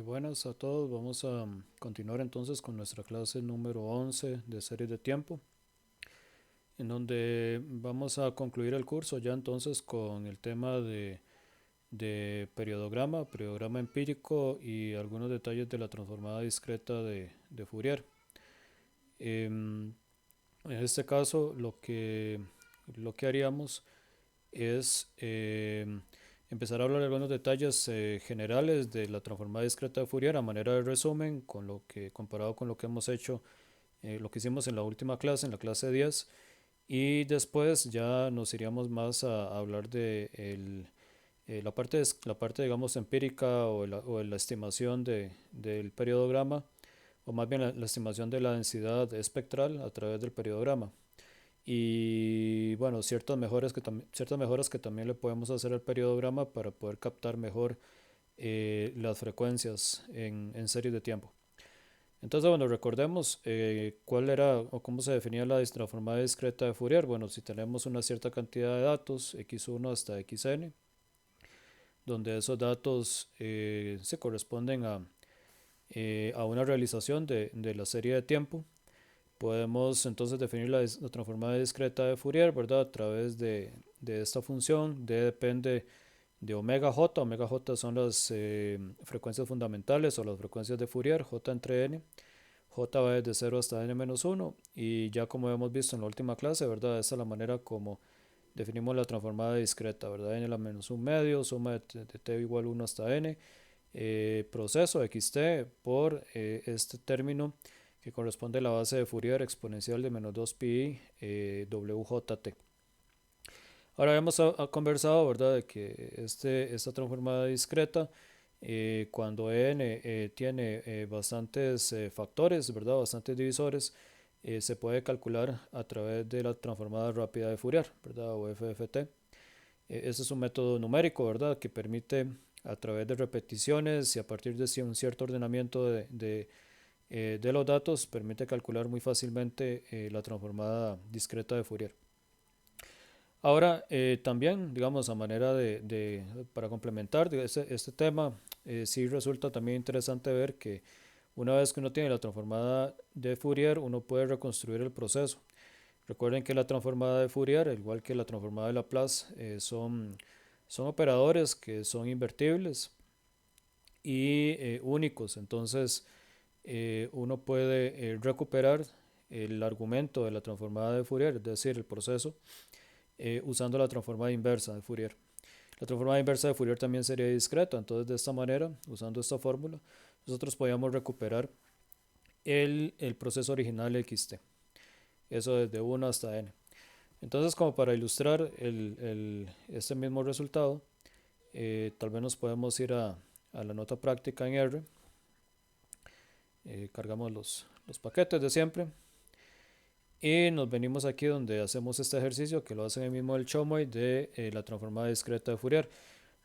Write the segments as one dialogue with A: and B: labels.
A: Buenas a todos, vamos a continuar entonces con nuestra clase número 11 de series de tiempo, en donde vamos a concluir el curso ya entonces con el tema de periodograma empírico y algunos detalles de la transformada discreta de Fourier. En este caso lo que haríamos es empezar a hablar de algunos detalles generales de la transformada discreta de Fourier a manera de resumen, comparado con lo que hemos hecho, lo que hicimos en la última clase, en la clase 10, y después ya nos iríamos más a hablar de la parte, digamos, empírica o la estimación del periodograma, o más bien la estimación de la densidad espectral a través del periodograma. Y bueno, ciertas mejoras que también le podemos hacer al periodograma para poder captar mejor las frecuencias en series de tiempo. Entonces, bueno, recordemos cuál era o cómo se definía la transformada discreta de Fourier. Bueno, si tenemos una cierta cantidad de datos, x1 hasta xn, donde esos datos se corresponden a una realización de la serie de tiempo, podemos entonces definir la transformada discreta de Fourier, ¿verdad? A través de esta función. D depende de omega j. Omega j son las frecuencias fundamentales o las frecuencias de Fourier, j entre n. J va desde 0 hasta n-1, y ya como hemos visto en la última clase, ¿verdad? Esta es la manera como definimos la transformada discreta, ¿verdad? N a la menos 1 medio, suma de t igual 1 hasta n, proceso xt por este término que corresponde a la base de Fourier exponencial de menos 2pi wjt. Ahora hemos conversado, ¿verdad?, de que esta transformada discreta, cuando n tiene bastantes factores, ¿verdad?, bastantes divisores, se puede calcular a través de la transformada rápida de Fourier, ¿verdad?, o FFT. Este es un método numérico, ¿verdad?, que permite a través de repeticiones y a partir de un cierto ordenamiento de los datos, permite calcular muy fácilmente la transformada discreta de Fourier. Ahora, también, digamos, a manera para complementar este tema, sí resulta también interesante ver que una vez que uno tiene la transformada de Fourier, uno puede reconstruir el proceso. Recuerden que la transformada de Fourier, al igual que la transformada de Laplace, son operadores que son invertibles y únicos. Entonces, uno puede recuperar el argumento de la transformada de Fourier, es decir, el proceso, usando la transformada inversa de Fourier. La transformada inversa de Fourier también sería discreta, entonces de esta manera, usando esta fórmula, nosotros podíamos recuperar el proceso original xt, eso desde 1 hasta n. Entonces, como para ilustrar este mismo resultado, tal vez nos podemos ir a la nota práctica en R. Cargamos los paquetes de siempre y nos venimos aquí donde hacemos este ejercicio que lo hace el mismo el Chomoy de la transformada discreta de Fourier.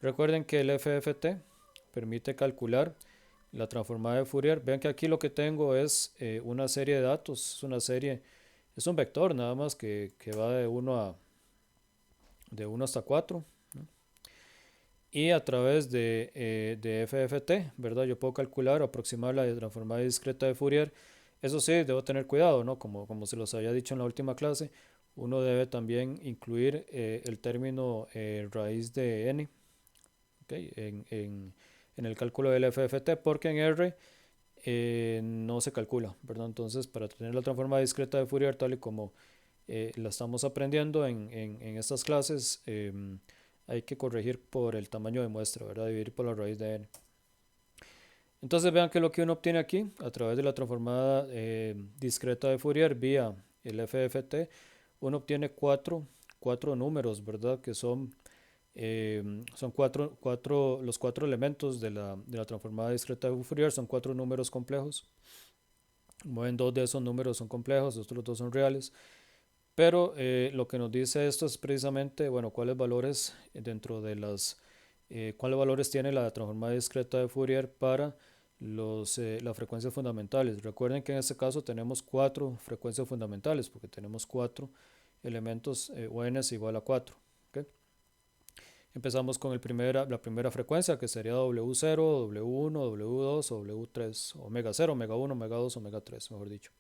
A: Recuerden que el FFT permite calcular la transformada de Fourier. Vean que aquí lo que tengo es una serie de datos, es un vector nada más que va de 1 hasta 4, ¿no? Y a través de FFT, ¿verdad?, yo puedo calcular o aproximar la transformada discreta de Fourier. Eso sí, debo tener cuidado, ¿no? Como se los había dicho en la última clase, uno debe también incluir el término raíz de n, ¿okay?, en el cálculo del FFT, porque en R no se calcula, ¿verdad? Entonces, para tener la transformada discreta de Fourier tal y como la estamos aprendiendo en estas clases, hay que corregir por el tamaño de muestra, ¿verdad? Dividir por la raíz de n. Entonces vean que lo que uno obtiene aquí a través de la transformada discreta de Fourier vía el FFT, uno obtiene cuatro números, ¿verdad?, que son los cuatro elementos de la transformada discreta de Fourier, son cuatro números complejos. Como ven, dos de esos números son complejos, los otros dos son reales. Pero lo que nos dice esto es precisamente, bueno, cuáles valores cuáles valores tiene la transformada discreta de Fourier para las frecuencias fundamentales. Recuerden que en este caso tenemos cuatro frecuencias fundamentales, porque tenemos cuatro elementos, o n es igual a 4. ¿Okay? Empezamos con la primera frecuencia, que sería W0, W1, W2, W3, omega 0, omega 1, omega 2, omega 3, mejor dicho.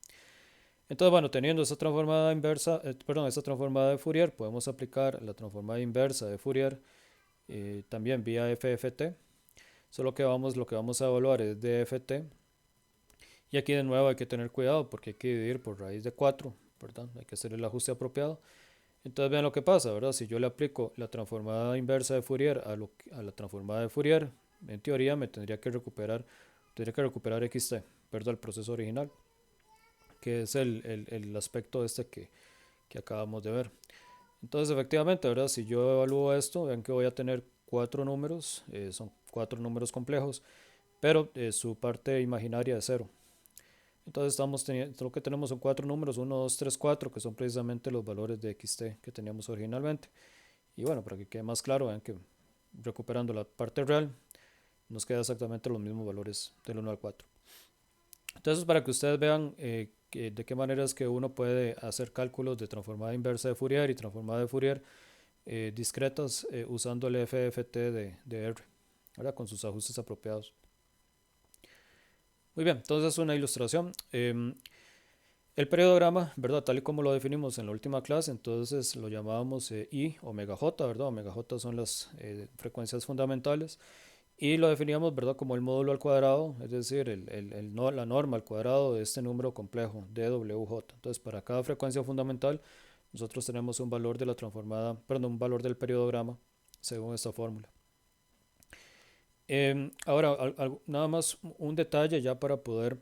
A: Entonces, bueno, teniendo esta transformada inversa, esta transformada de Fourier, podemos aplicar la transformada inversa de Fourier también vía FFT. Solo que lo que vamos a evaluar es DFT. Y aquí de nuevo hay que tener cuidado porque hay que dividir por raíz de 4, ¿verdad? Hay que hacer el ajuste apropiado. Entonces vean lo que pasa, ¿verdad? Si yo le aplico la transformada inversa de Fourier a la transformada de Fourier, en teoría me tendría que recuperar XT, ¿verdad? El proceso original, que es el aspecto este que acabamos de ver. Entonces efectivamente, ¿verdad? Si yo evalúo esto, vean que voy a tener cuatro números, son cuatro números complejos, pero su parte imaginaria es cero. Entonces lo que tenemos son cuatro números, 1, 2, 3, 4, que son precisamente los valores de XT que teníamos originalmente. Y bueno, para que quede más claro, vean que recuperando la parte real, nos queda exactamente los mismos valores del 1 al 4. Entonces, para que ustedes vean de qué manera es que uno puede hacer cálculos de transformada inversa de Fourier y transformada de Fourier discretas usando el FFT de R, ¿verdad? Con sus ajustes apropiados. Muy bien, entonces una ilustración. El periodograma, ¿verdad? Tal y como lo definimos en la última clase, entonces lo llamábamos I omega J, ¿verdad? Omega J son las frecuencias fundamentales y lo definíamos, ¿verdad? Como el módulo al cuadrado, es decir, la norma al cuadrado de este número complejo, DWJ. Entonces, para cada frecuencia fundamental, nosotros tenemos un valor de la transformada, perdón, un valor del periodograma según esta fórmula. Ahora, nada más un detalle ya para poder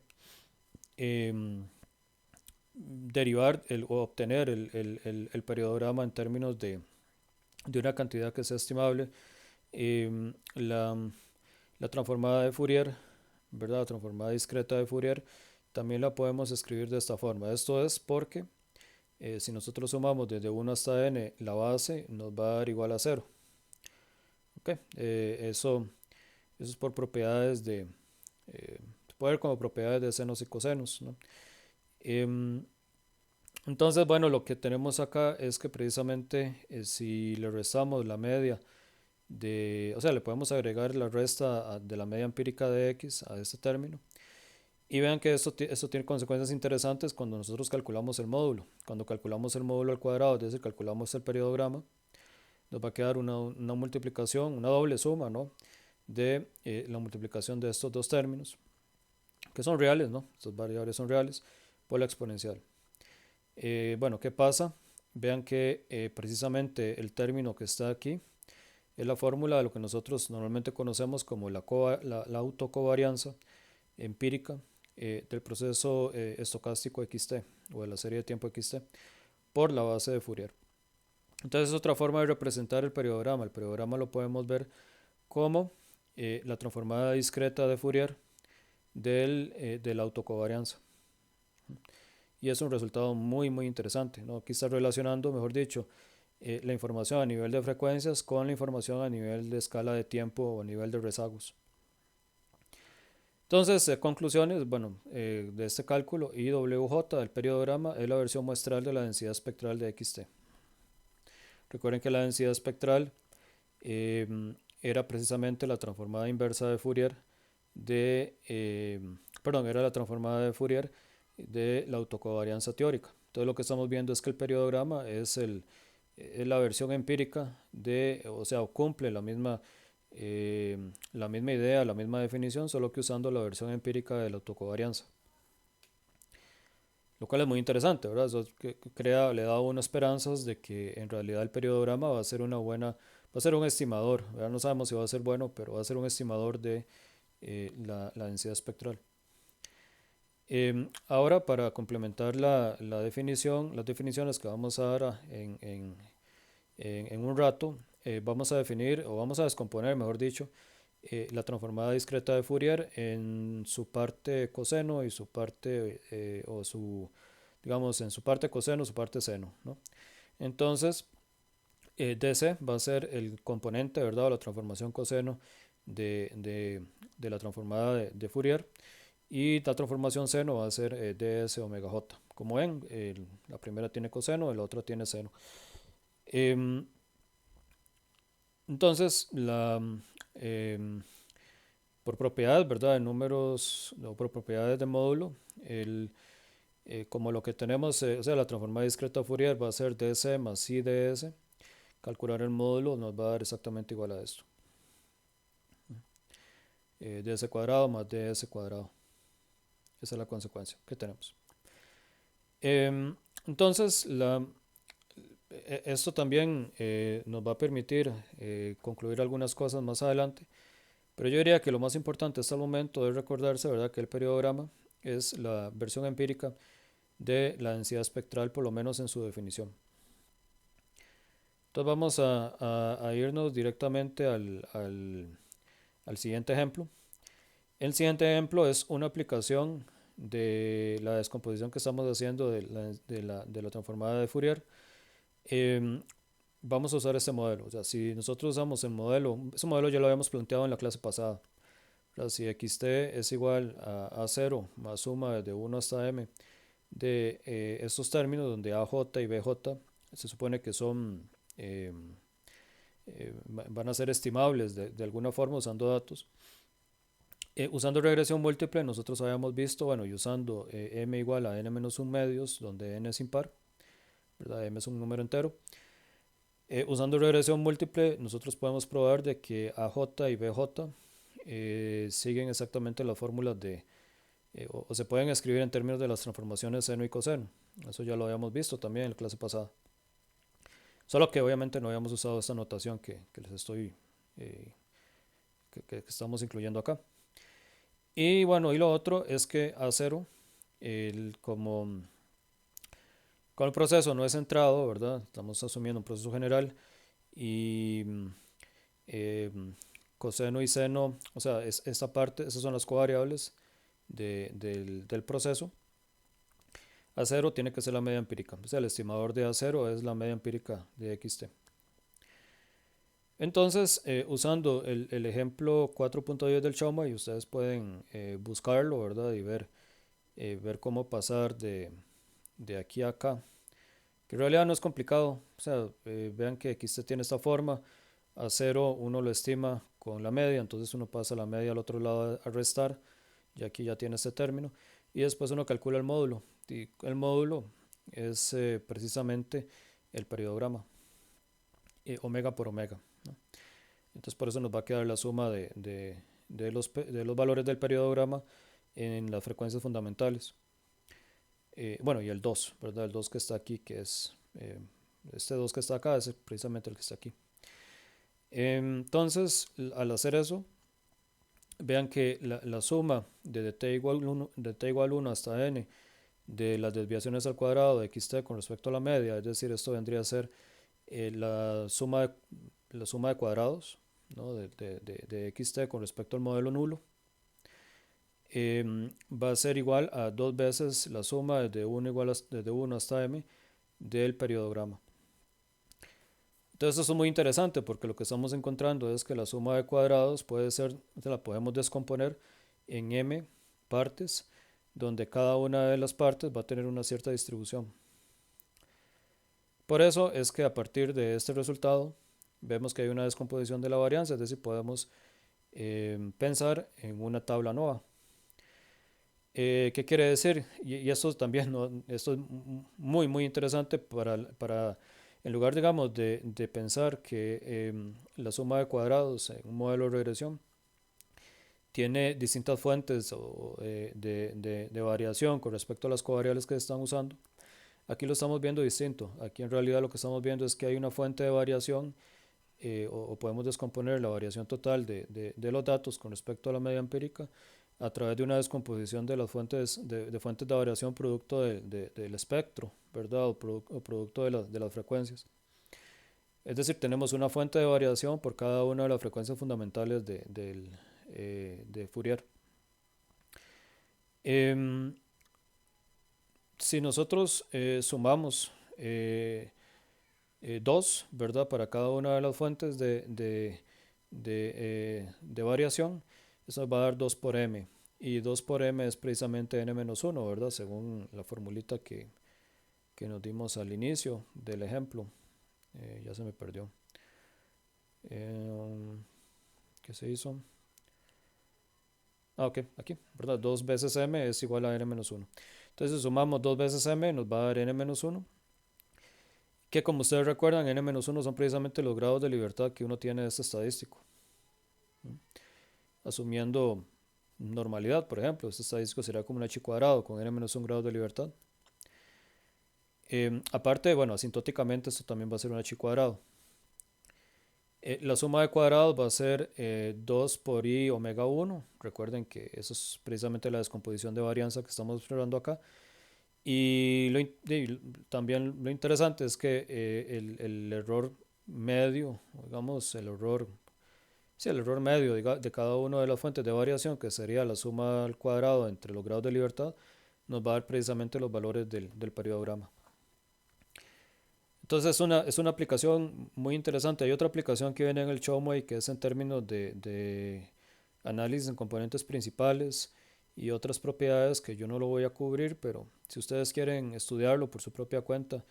A: em, derivar o obtener el periodograma en términos de una cantidad que sea estimable. Em, la, la transformada de Fourier, ¿verdad? La transformada discreta de Fourier, también la podemos escribir de esta forma. Esto es porque si nosotros sumamos desde 1 hasta n, la base nos va a dar igual a 0. ¿Okay? Eso es por propiedades se puede ver como propiedades de senos y cosenos, ¿no? Em, entonces, bueno, lo que tenemos acá es que precisamente si le restamos la media o sea, le podemos agregar la resta de la media empírica de x a este término. Y vean que esto tiene consecuencias interesantes cuando nosotros calculamos el módulo. Cuando calculamos el módulo al cuadrado, es decir, calculamos el periodograma, nos va a quedar una multiplicación, una doble suma, ¿no? De la multiplicación de estos dos términos, que son reales, ¿no? Estas variables son reales, por la exponencial. Bueno, ¿qué pasa? Vean que precisamente el término que está aquí es la fórmula de lo que nosotros normalmente conocemos como la autocovarianza empírica del proceso estocástico XT o de la serie de tiempo XT por la base de Fourier. Entonces es otra forma de representar el periodograma. El periodograma lo podemos ver como la transformada discreta de Fourier de la autocovarianza. Y es un resultado muy muy interesante, ¿no? Aquí está relacionando, mejor dicho, la información a nivel de frecuencias con la información a nivel de escala de tiempo o a nivel de rezagos. Entonces, conclusiones, bueno, de este cálculo, IWJ del periodograma es la versión muestral de la densidad espectral de XT. Recuerden que la densidad espectral era precisamente la transformada inversa de Fourier era la transformada de Fourier de la autocovarianza teórica. Entonces lo que estamos viendo es que el periodograma es la versión empírica o sea, cumple la misma idea, la misma definición, solo que usando la versión empírica de la autocovarianza. Lo cual es muy interesante, ¿verdad? Eso le da unas esperanzas de que en realidad el periodograma va a ser va a ser un estimador, ¿verdad? No sabemos si va a ser bueno, pero va a ser un estimador de la densidad espectral. Ahora, para complementar las definiciones que vamos a dar en un rato, vamos a definir o vamos a descomponer, mejor dicho, la transformada discreta de Fourier en su parte coseno y su parte, digamos, en su parte coseno, su parte seno, ¿no? Entonces, DC va a ser el componente, ¿verdad? O la transformación coseno de la transformada de Fourier. Y la transformación seno va a ser ds omega j. Como ven, la primera tiene coseno y la otra tiene seno. Entonces, em, por propiedades, ¿verdad? De números o por propiedades de módulo, como lo que tenemos, o sea, la transformada discreta Fourier va a ser ds más i ds. Calcular el módulo nos va a dar exactamente igual a esto. Ds cuadrado más ds cuadrado. Esa es la consecuencia que tenemos. Em, entonces, esto también nos va a permitir concluir algunas cosas más adelante, pero yo diría que lo más importante hasta el momento es recordarse, ¿verdad?, que el periodograma es la versión empírica de la densidad espectral, por lo menos en su definición. Entonces vamos a irnos directamente al siguiente ejemplo. El siguiente ejemplo es una aplicación de la descomposición que estamos haciendo de la transformada de Fourier. Em, Vamos a usar este modelo. O sea, si nosotros usamos el modelo, ese modelo ya lo habíamos planteado en la clase pasada. O sea, si xt es igual a 0 más suma de 1 hasta m de estos términos, donde AJ y BJ se supone que son, van a ser estimables de alguna forma usando datos. Usando regresión múltiple, nosotros habíamos visto, bueno, y usando m igual a n menos 1 medios, donde n es impar, ¿verdad? M es un número entero. Usando regresión múltiple, nosotros podemos probar de que AJ y BJ siguen exactamente las fórmulas o se pueden escribir en términos de las transformaciones seno y coseno. Eso ya lo habíamos visto también en la clase pasada. Solo que obviamente no habíamos usado esta notación que les estoy, eh, que estamos incluyendo acá. Y bueno, y lo otro es que A0, como el proceso no es centrado, ¿verdad? Estamos asumiendo un proceso general y eh, coseno y seno, o sea, esta parte, esas son las covariables del proceso. A0 tiene que ser la media empírica, o sea, el estimador de A0 es la media empírica de xt. Entonces, usando el ejemplo 4.10 del Shoma, y ustedes pueden buscarlo, ¿verdad? Y ver cómo pasar de aquí a acá, que en realidad no es complicado. O sea, vean que xt tiene esta forma. A 0 uno lo estima con la media, entonces uno pasa la media al otro lado a restar, y aquí ya tiene este término, y después uno calcula el módulo, y el módulo es precisamente el periodograma, omega por omega, ¿no? Entonces por eso nos va a quedar la suma de los valores del periodograma en las frecuencias fundamentales. Bueno, y el 2, ¿verdad? El 2 que está aquí, que es este 2 que está acá, es precisamente el que está aquí. Entonces, al hacer eso, vean que la suma de t igual 1 hasta n de las desviaciones al cuadrado de xt con respecto a la media, es decir, esto vendría a ser la suma de cuadrados, ¿no?, de xt con respecto al modelo nulo, va a ser igual a 2 veces la suma desde 1 hasta m del periodograma. Entonces eso es muy interesante porque lo que estamos encontrando es que la suma de cuadrados la podemos descomponer en m partes, donde cada una de las partes va a tener una cierta distribución. Por eso es que a partir de este resultado vemos que hay una descomposición de la varianza, es decir, podemos pensar en una tabla nova. ¿Qué quiere decir? Y esto también, ¿no? Esto es muy, muy interesante en lugar, digamos, de pensar que la suma de cuadrados en un modelo de regresión tiene distintas fuentes de variación con respecto a las covariables que se están usando. Aquí lo estamos viendo distinto. Aquí en realidad lo que estamos viendo es que hay una fuente de variación, o podemos descomponer la variación total de los datos con respecto a la media empírica a través de una descomposición de las fuentes de variación producto del espectro, ¿verdad? O producto de las frecuencias. Es decir, tenemos una fuente de variación por cada una de las frecuencias fundamentales de Fourier. Em, si nosotros sumamos 2, ¿verdad?, para cada una de las fuentes de variación, eso nos va a dar 2 por m. Y 2 por m es precisamente n-1, ¿verdad?, según la formulita que nos dimos al inicio del ejemplo. Ya se me perdió. Eh, ¿Qué se hizo? Ok, aquí, ¿verdad? 2 veces m es igual a n-1. Entonces, si sumamos 2 veces m, nos va a dar n-1, que como ustedes recuerdan, n-1 son precisamente los grados de libertad que uno tiene de este estadístico. Asumiendo normalidad, por ejemplo, este estadístico sería como un h cuadrado con n-1 grados de libertad. Aparte, bueno, asintóticamente esto también va a ser un h cuadrado. La suma de cuadrados va a ser 2 por i omega 1. Recuerden que eso es precisamente la descomposición de varianza que estamos observando acá. Y también lo interesante es que el error medio, digamos, sí, el error medio de cada una de las fuentes de variación, que sería la suma al cuadrado entre los grados de libertad, nos va a dar precisamente los valores del periodograma. Entonces es una aplicación muy interesante. Hay otra aplicación que viene en el Chomway que es en términos de análisis en componentes principales y otras propiedades que yo no lo voy a cubrir, pero si ustedes quieren estudiarlo por su propia cuenta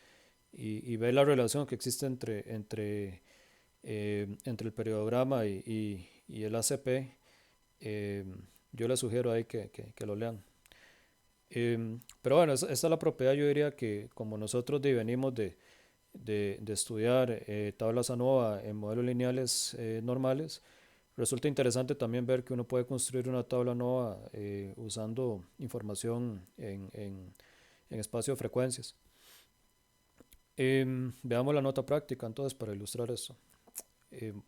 A: y ver la relación que existe entre el periodograma y el ACP, eh, yo les sugiero ahí que lo lean. Pero bueno, esa es la propiedad. Yo diría que como nosotros venimos de estudiar tablas ANOVA en modelos lineales normales, resulta interesante también ver que uno puede construir una tabla ANOVA usando información en espacio de frecuencias. Veamos la nota práctica entonces para ilustrar esto. Em,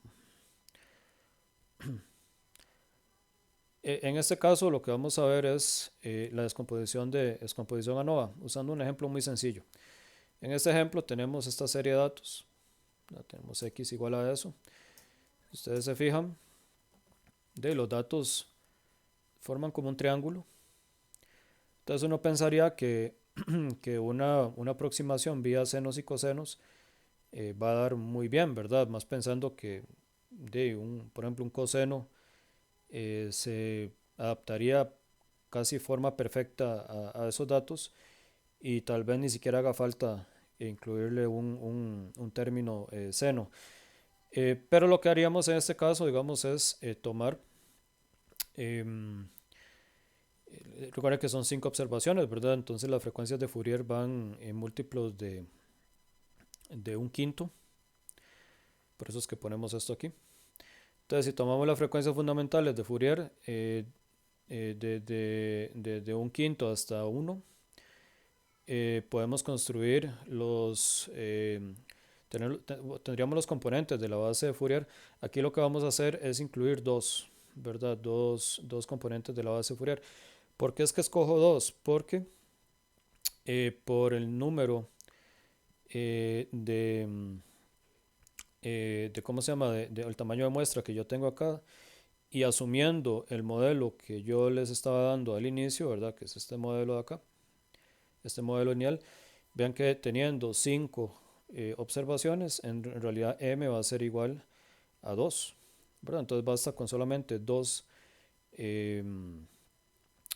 A: en este caso lo que vamos a ver es la descomposición ANOVA, usando un ejemplo muy sencillo. En este ejemplo tenemos esta serie de datos. Ya tenemos x igual a eso. Si ustedes se fijan, los datos forman como un triángulo. Entonces uno pensaría que una aproximación vía senos y cosenos va a dar muy bien, ¿verdad? Más pensando que, por ejemplo, un coseno se adaptaría casi forma perfecta a esos datos y tal vez ni siquiera haga falta incluirle un término seno. Pero lo que haríamos en este caso, digamos, es tomar, em, recuerden que son 5 observaciones, ¿verdad? Entonces las frecuencias de Fourier van en múltiplos de un quinto, por eso es que ponemos esto aquí. Entonces si tomamos las frecuencias fundamentales de Fourier, de un quinto hasta 1, podemos construir tendríamos los componentes de la base de Fourier. Aquí lo que vamos a hacer es incluir dos, ¿verdad? Dos componentes de la base de Fourier. ¿Por qué es que escojo dos? Porque por el número de ¿cómo se llama? El tamaño de muestra que yo tengo acá y asumiendo el modelo que yo les estaba dando al inicio, ¿verdad? Que es este modelo de acá, este modelo lineal. Vean que teniendo 5 observaciones, en realidad m va a ser igual a 2, ¿verdad? Entonces basta con solamente eh,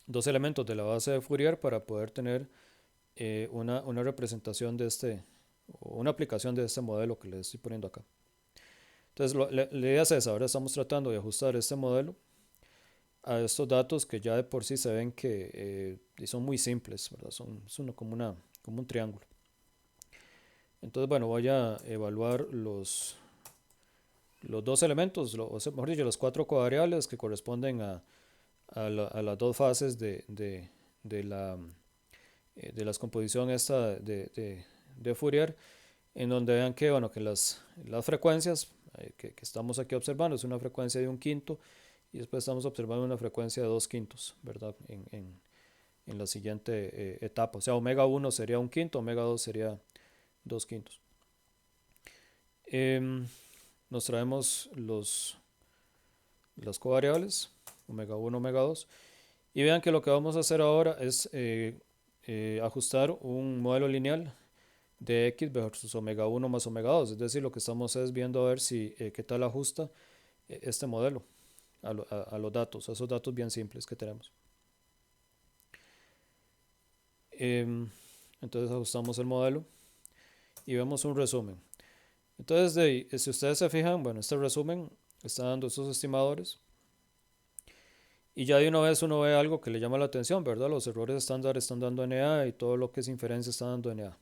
A: dos elementos de la base de Fourier para poder tener una representación de una aplicación de este modelo que les estoy poniendo acá. Entonces, la idea es esa. Ahora estamos tratando de ajustar este modelo a estos datos que ya de por sí se ven que son muy simples, ¿verdad? Son como un triángulo. Entonces, bueno, voy a evaluar los dos elementos, o sea, mejor dicho, las 4 covariables que corresponden a las dos fases de la descomposición esta de Fourier, en donde vean que, bueno, que las frecuencias que estamos aquí observando es una frecuencia de un quinto y después estamos observando una frecuencia de 2 quintos, ¿verdad? En la siguiente etapa. O sea, omega 1 sería un quinto, omega 2 sería 2 quintos. Nos traemos las covariables, omega 1, omega 2, y vean que lo que vamos a hacer ahora es ajustar un modelo lineal de x versus omega 1 más omega 2, es decir, lo que estamos es viendo a ver si qué tal ajusta este modelo a los datos, a esos datos bien simples que tenemos. Entonces ajustamos el modelo y vemos un resumen. Entonces, si ustedes se fijan, bueno, este resumen está dando esos estimadores y ya de una vez uno ve algo que le llama la atención, ¿verdad? Los errores estándar están dando NA y todo lo que es inferencia está dando NA.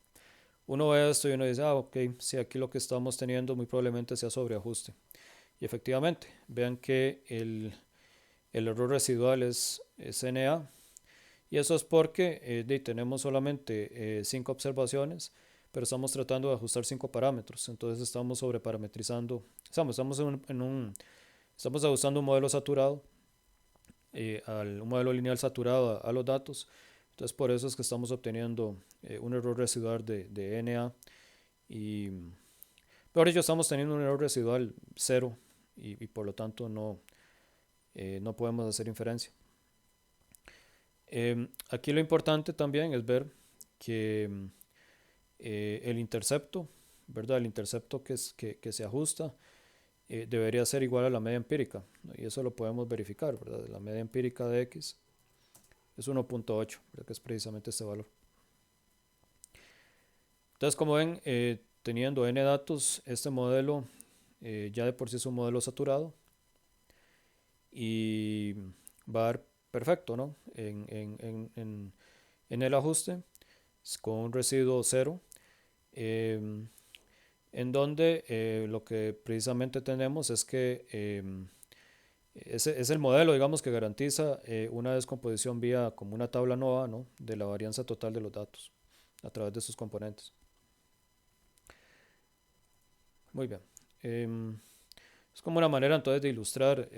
A: Uno ve esto y uno dice, ok, sí, aquí lo que estamos teniendo muy probablemente sea sobreajuste. Y efectivamente, vean que el error residual es NA. Y eso es porque tenemos solamente 5 observaciones, pero estamos tratando de ajustar 5 parámetros. Entonces estamos sobreparametrizando, estamos ajustando un modelo saturado, un modelo lineal saturado a los datos. Entonces por eso es que estamos obteniendo un error residual de NA. Y por ello estamos teniendo un error residual cero y por lo tanto no podemos hacer inferencia. Aquí lo importante también es ver que el intercepto, ¿verdad? El intercepto que se ajusta debería ser igual a la media empírica, ¿no? Y eso lo podemos verificar, ¿verdad? La media empírica de X es 1.8, ¿verdad? Que es precisamente este valor. Entonces, como ven, teniendo n datos, este modelo ya de por sí es un modelo saturado y va a dar perfecto, ¿no? En el ajuste con un residuo cero, eh, en donde lo que precisamente tenemos es que es el modelo, digamos, que garantiza una descomposición vía como una tabla nova, ¿no? De la varianza total de los datos a través de sus componentes. Muy bien. Es como una manera entonces de ilustrar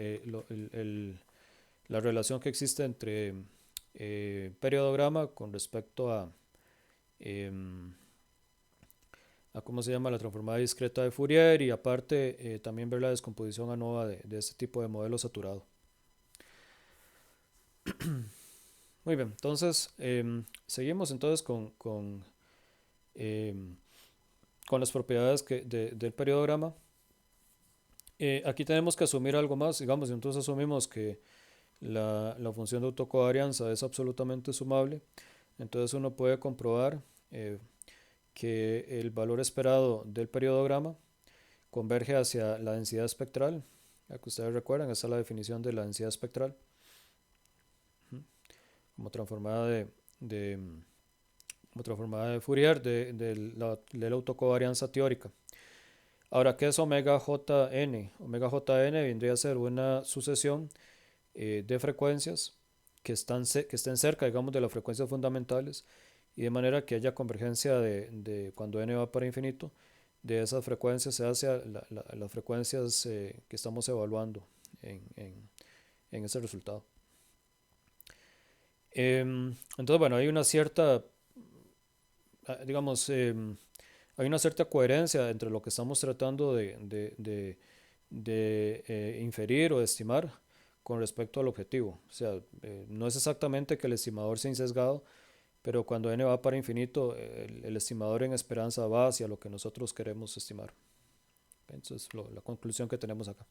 A: la relación que existe entre periodograma con respecto em, a cómo se llama la transformada discreta de Fourier y aparte también ver la descomposición ANOVA de este tipo de modelo saturado. Muy bien, entonces seguimos entonces em, con las propiedades del periodograma. Aquí tenemos que asumir algo más, digamos, entonces asumimos que la función de autocovarianza es absolutamente sumable, entonces uno puede comprobar que el valor esperado del periodograma converge hacia la densidad espectral. Ya que ustedes recuerdan, esa es la definición de la densidad espectral como transformada de como transformada de Fourier de la autocovarianza teórica. Ahora, ¿qué es omega jn? Omega jn vendría a ser una sucesión de frecuencias que estén cerca, digamos, de las frecuencias fundamentales y de manera que haya convergencia de cuando n va para infinito, de esas frecuencias se hace las frecuencias que estamos evaluando en ese resultado. Entonces, bueno, hay una cierta, digamos, hay una cierta coherencia entre lo que estamos tratando de inferir o de estimar con respecto al objetivo. O sea, no es exactamente que el estimador sea insesgado, pero cuando n va para infinito, el estimador en esperanza va hacia lo que nosotros queremos estimar. Entonces, la conclusión que tenemos acá.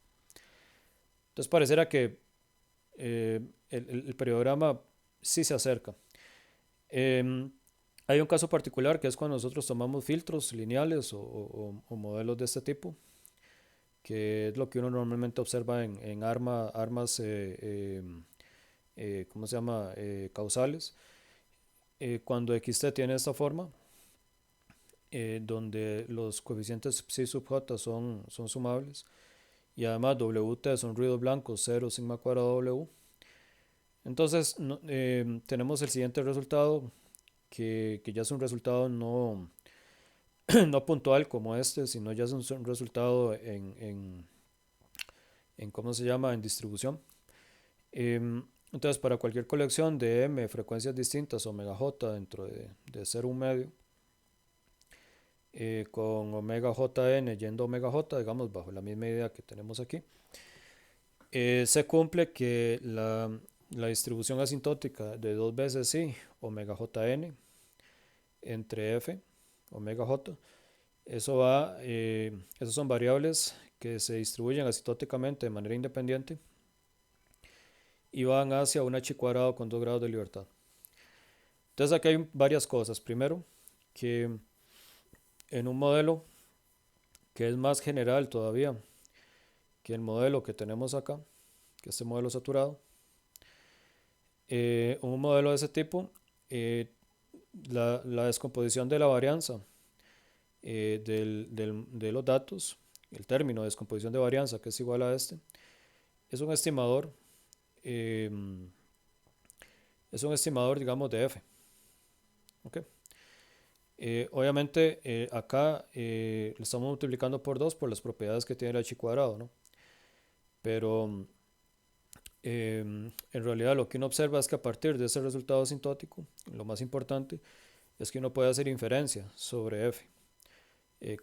A: Entonces, pareciera que el periodograma sí se acerca. Hay un caso particular que es cuando nosotros tomamos filtros lineales o modelos de este tipo, que es lo que uno normalmente observa en armas, ¿cómo se llama? Causales. Cuando XT tiene esta forma, donde los coeficientes psi sub j son sumables y además WT son ruidos blancos 0 sigma cuadrado W. Entonces tenemos el siguiente resultado que ya es un resultado no puntual como este, sino ya es un resultado en ¿cómo se llama? En distribución. Entonces, para cualquier colección de m frecuencias distintas, omega j dentro de 0,1 medio, con omega jn yendo a omega j, digamos, bajo la misma idea que tenemos aquí, se cumple que la distribución asintótica de 2 veces i omega jn entre f omega j, esos son variables que se distribuyen asintóticamente de manera independiente y van hacia un h cuadrado con 2 grados de libertad. Entonces aquí hay varias cosas. Primero, que en un modelo que es más general todavía que el modelo que tenemos acá, que este modelo saturado. Un modelo de ese tipo, eh, la descomposición de la varianza de los datos, el término de descomposición de varianza, que es igual a este, es un estimador, eh, digamos, de f. ¿Okay? Obviamente acá lo estamos multiplicando por 2 por las propiedades que tiene el h cuadrado, ¿no? Pero en realidad lo que uno observa es que a partir de ese resultado asintótico, lo más importante es que uno puede hacer inferencia sobre f.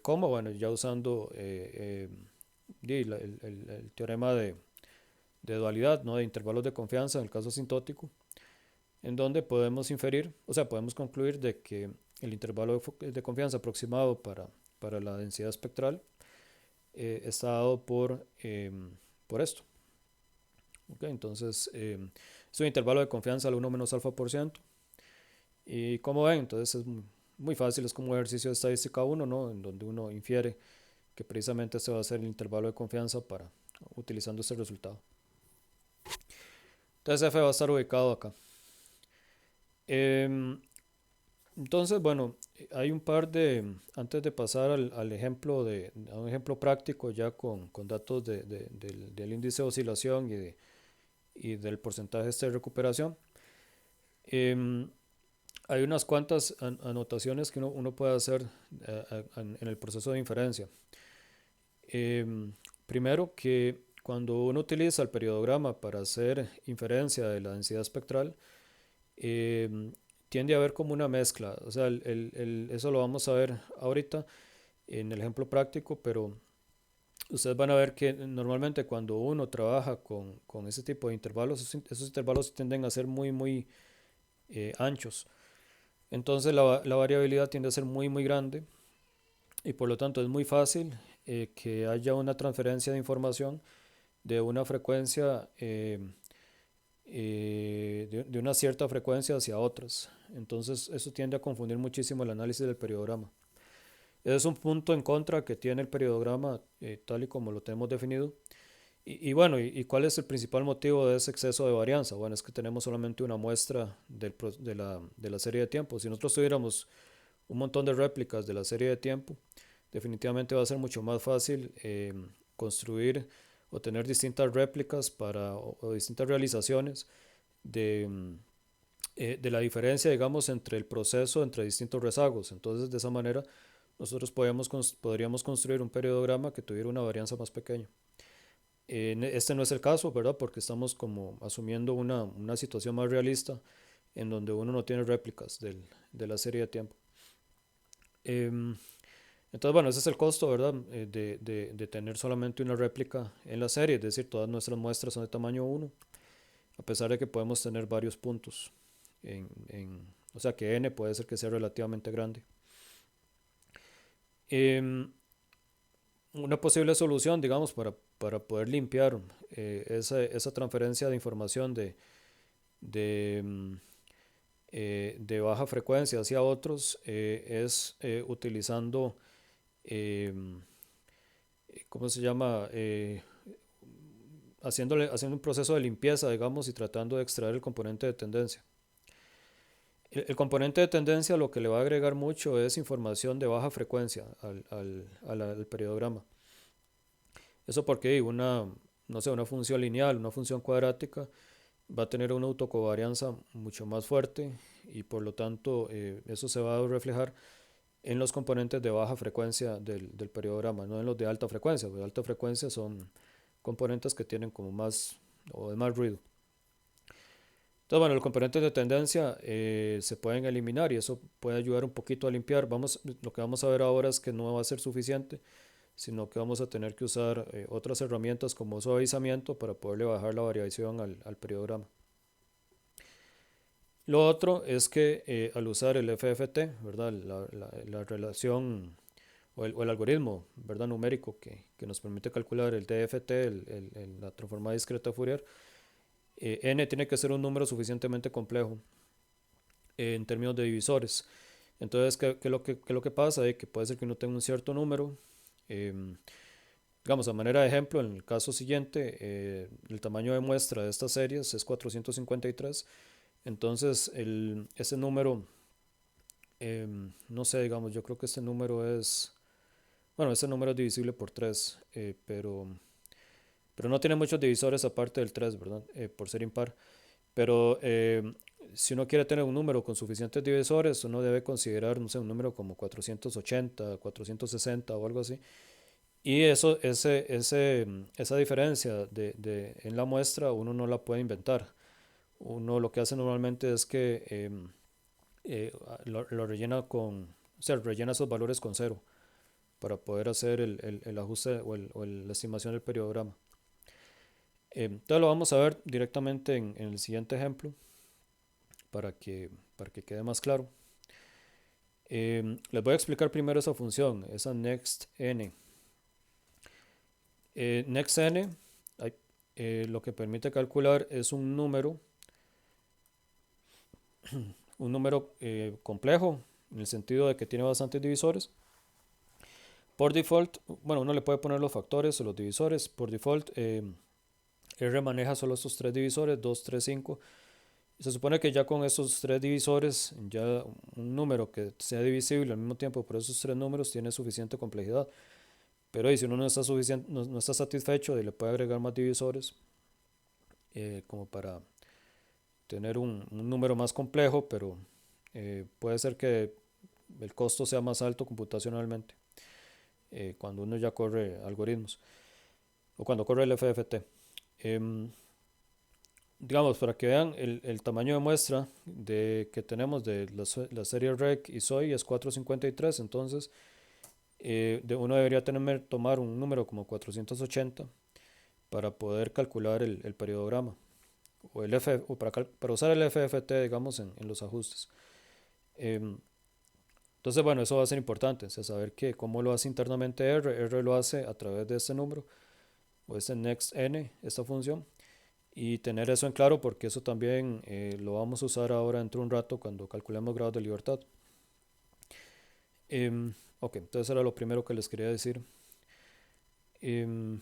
A: ¿Cómo? Bueno, ya usando el teorema de dualidad, ¿no? De intervalos de confianza en el caso asintótico, en donde podemos inferir, o sea, podemos concluir de que el intervalo de confianza aproximado para la densidad espectral está dado por esto. Okay, entonces, es un intervalo de confianza al 1 menos alfa por ciento. Y como ven, entonces es muy fácil, es como un ejercicio de estadística 1, ¿no? En donde uno infiere que precisamente este va a ser el intervalo de confianza utilizando este resultado. Entonces F va a estar ubicado acá. Em, entonces, bueno, hay un par antes de pasar al ejemplo a un ejemplo práctico ya con datos del índice de oscilación y del porcentaje de recuperación, em, hay unas cuantas anotaciones que uno puede hacer en el proceso de inferencia. Primero, que cuando uno utiliza el periodograma para hacer inferencia de la densidad espectral, tiende a haber como una mezcla. O sea, eso lo vamos a ver ahorita en el ejemplo práctico, pero ustedes van a ver que normalmente cuando uno trabaja con ese tipo de intervalos, esos intervalos tienden a ser muy anchos. Entonces la variabilidad tiende a ser muy grande y por lo tanto es muy fácil que haya una transferencia de información de una frecuencia, de una cierta frecuencia hacia otras. Entonces eso tiende a confundir muchísimo el análisis del periodograma. Ese es un punto en contra que tiene el periodograma tal y como lo tenemos definido. Bueno, ¿cuál es el principal motivo de ese exceso de varianza? Bueno, es que tenemos solamente una muestra de la serie de tiempo. Si nosotros tuviéramos un montón de réplicas de la serie de tiempo, definitivamente va a ser mucho más fácil construir o tener distintas réplicas o distintas realizaciones de la diferencia, digamos, entre el proceso, entre distintos rezagos. Entonces, de esa manera, nosotros podríamos construir un periodograma que tuviera una varianza más pequeña. Este no es el caso, ¿verdad? Porque estamos como asumiendo una situación más realista en donde uno no tiene réplicas de la serie de tiempo. Entonces, bueno, ese es el costo, ¿verdad? De tener solamente una réplica en la serie, es decir, todas nuestras muestras son de tamaño 1, a pesar de que podemos tener varios puntos. O sea que n puede ser que sea relativamente grande. Una posible solución, digamos, para poder limpiar esa transferencia de información de baja frecuencia hacia otros es utilizando, eh, ¿cómo se llama? Haciendo un proceso de limpieza, digamos, y tratando de extraer el componente de tendencia. El componente de tendencia lo que le va a agregar mucho es información de baja frecuencia al periodograma. Eso porque no sé, una función lineal, una función cuadrática va a tener una autocovarianza mucho más fuerte y por lo tanto eso se va a reflejar en los componentes de baja frecuencia del periodograma, no en los de alta frecuencia, porque de alta frecuencia son componentes que tienen como más o de más ruido. Entonces, bueno, los componentes de tendencia se pueden eliminar y eso puede ayudar un poquito a limpiar. Lo que vamos a ver ahora es que no va a ser suficiente, sino que vamos a tener que usar otras herramientas como suavizamiento para poderle bajar la variación al periodograma. Lo otro es que al usar el FFT, ¿verdad? La relación o el algoritmo, ¿verdad? Numérico que nos permite calcular el DFT, la transformada discreta de Fourier, n tiene que ser un número suficientemente complejo en términos de divisores. Entonces, ¿qué es lo que pasa? Que puede ser que uno tenga un cierto número Digamos, a manera de ejemplo, en el caso siguiente, el tamaño de muestra de estas series es 453. Entonces, ese número, no sé, digamos, yo creo que este número es, bueno, este número es divisible por 3, pero no tiene muchos divisores aparte del 3, ¿verdad? Por ser impar. Pero si uno quiere tener un número con suficientes divisores, uno debe considerar, no sé, un número como 480, 460 o algo así. Y esa diferencia en la muestra uno no la puede inventar. Uno lo que hace normalmente es que lo rellena o sea, rellena esos valores con cero para poder hacer el ajuste la estimación del periodograma. Entonces lo vamos a ver directamente en el siguiente ejemplo para que quede más claro. Les voy a explicar primero esa función, esa nextn. Nextn lo que permite calcular es un número complejo, en el sentido de que tiene bastantes divisores. Por default, bueno, uno le puede poner los factores o los divisores. Por default, R maneja solo estos tres divisores, 2, 3, 5. Se supone que ya con estos tres divisores, ya un número que sea divisible al mismo tiempo por esos tres números tiene suficiente complejidad. Pero si uno no está satisfecho y le puede agregar más divisores, como para tener un número más complejo, pero puede ser que el costo sea más alto computacionalmente cuando uno ya corre algoritmos o cuando corre el FFT. Digamos, para que vean el tamaño de muestra que tenemos de la serie REC y SOI es 453, entonces uno debería tomar un número como 480 para poder calcular el periodograma o para usar el FFT, digamos, en los ajustes. Entonces, bueno, eso va a ser importante, o sea, saber cómo lo hace internamente R lo hace a través de este número o este nextn, esta función, y tener eso en claro porque eso también lo vamos a usar ahora dentro de un rato cuando calculemos grados de libertad. Ok, entonces era lo primero que les quería decir. Em,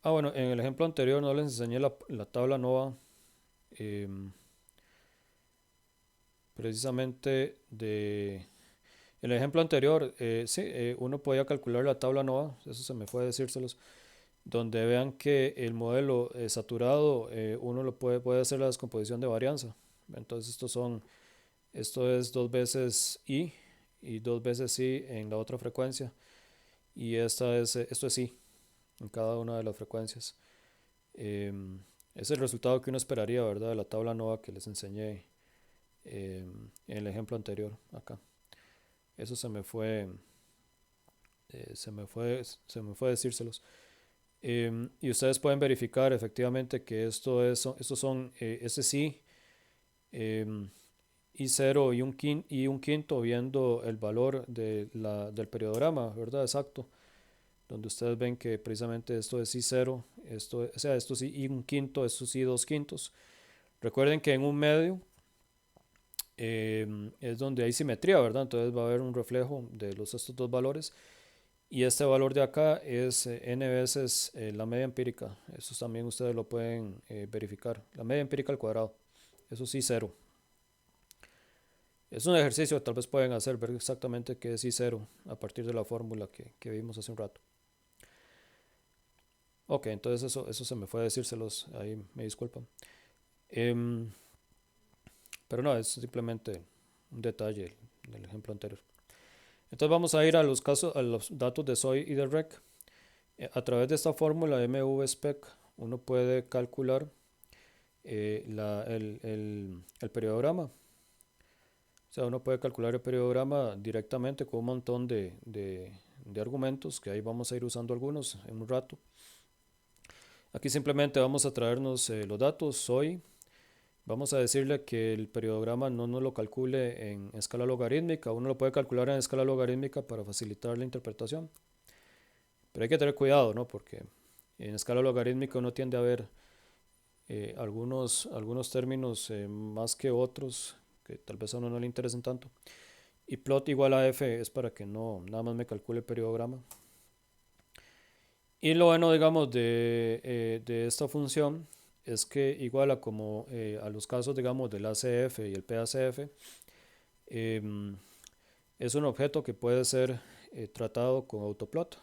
A: bueno, en el ejemplo anterior no les enseñé la tabla NOVA, em, precisamente de... En el ejemplo anterior, sí, uno podía calcular la tabla NOVA, eso se me fue a decírselos, donde vean que el modelo saturado, uno puede hacer la descomposición de varianza. Entonces esto es dos veces I y dos veces I en la otra frecuencia. Y esto es I en cada una de las frecuencias. Es el resultado que uno esperaría, ¿verdad? De la tabla NOVA que les enseñé en el ejemplo anterior acá. Eso se me fue a decírselos. Y ustedes pueden verificar efectivamente que estos son ese sí, y 0 y un quinto viendo el valor del periodograma, ¿verdad? Exacto. Donde ustedes ven que precisamente esto es I0, o sea, esto sí y un quinto, esto sí 2/5. Recuerden que en un medio es donde hay simetría, ¿verdad? Entonces va a haber un reflejo de estos dos valores. Y este valor de acá es n veces la media empírica. Eso también ustedes lo pueden verificar. La media empírica al cuadrado. Eso sí, 0. Es un ejercicio que tal vez pueden hacer, ver exactamente qué es I0 a partir de la fórmula que vimos hace un rato. Ok, entonces eso se me fue a decírselos, ahí me disculpan. Em, pero no, es simplemente un detalle del ejemplo anterior. Entonces vamos a ir a a los datos de SOI y de REC. A través de esta fórmula MV-SPEC uno puede calcular el periodograma. O sea, uno puede calcular el periodograma directamente con un montón de argumentos, que ahí vamos a ir usando algunos en un rato. Aquí simplemente vamos a traernos los datos hoy. Vamos a decirle que el periodograma no nos lo calcule en escala logarítmica. Uno lo puede calcular en escala logarítmica para facilitar la interpretación. Pero hay que tener cuidado, ¿no? Porque en escala logarítmica uno tiende a ver algunos términos más que otros que tal vez a uno no le interesen tanto. Y plot igual a f es para que no nada más me calcule el periodograma. Y lo bueno, digamos, de esta función es que igual a como a los casos, digamos, del ACF y el PACF, em, es un objeto que puede ser tratado con autoplot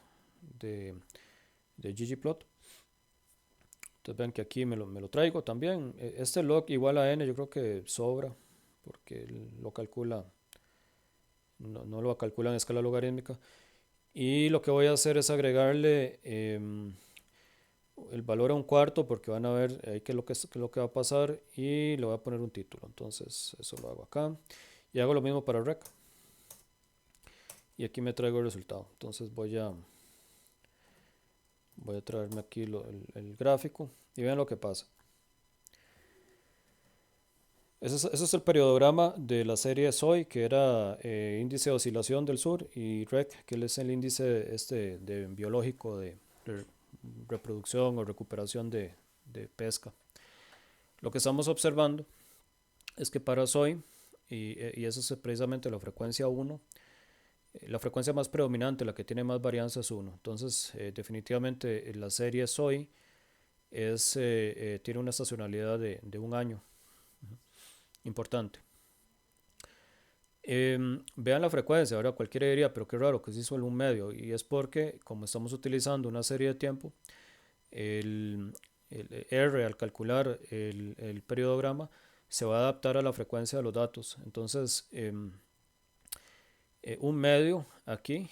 A: de, de ggplot. Entonces ven que aquí me lo traigo también. Este log igual a n yo creo que sobra porque lo calcula, no lo calcula en escala logarítmica. Y lo que voy a hacer es agregarle el valor a un cuarto porque van a ver ahí qué es lo que va a pasar y le voy a poner un título. Entonces eso lo hago acá y hago lo mismo para rec. Y aquí me traigo el resultado. Entonces voy a traerme aquí el gráfico y vean lo que pasa. Ese es el periodograma de la serie SOI, que era índice de oscilación del sur, y REC, que es el índice de biológico de reproducción o recuperación de pesca. Lo que estamos observando es que para SOI, y eso es precisamente la frecuencia 1, la frecuencia más predominante, la que tiene más varianza es 1. Entonces, definitivamente la serie SOI tiene una estacionalidad de un año. Importante. Vean la frecuencia, ahora cualquiera diría, pero qué raro que se hizo en un medio, y es porque como estamos utilizando una serie de tiempo, el, el R al calcular el periodograma se va a adaptar a la frecuencia de los datos. Entonces, un medio aquí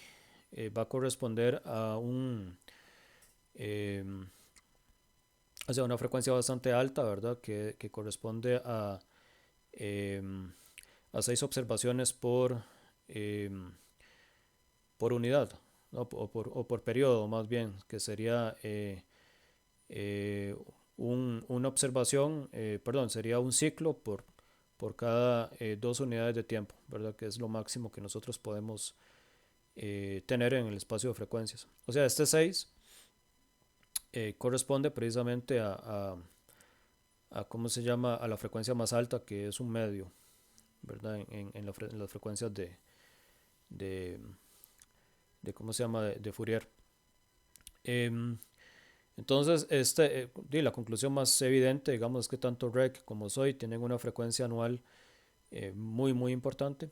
A: va a corresponder a eh, una frecuencia bastante alta, ¿verdad? Que corresponde eh, a 6 observaciones eh, por unidad, ¿no? O por periodo más bien, que sería una observación, perdón, sería un ciclo por cada 2 unidades de tiempo, ¿verdad? Que es lo máximo que nosotros podemos tener en el espacio de frecuencias. O sea, este 6 corresponde precisamente ¿cómo se llama? A la frecuencia más alta, que es un medio, ¿verdad? En las frecuencias de, ¿cómo se llama? De Fourier. Em, entonces, la conclusión más evidente, digamos, es que tanto REC como SOI tienen una frecuencia anual muy, muy importante.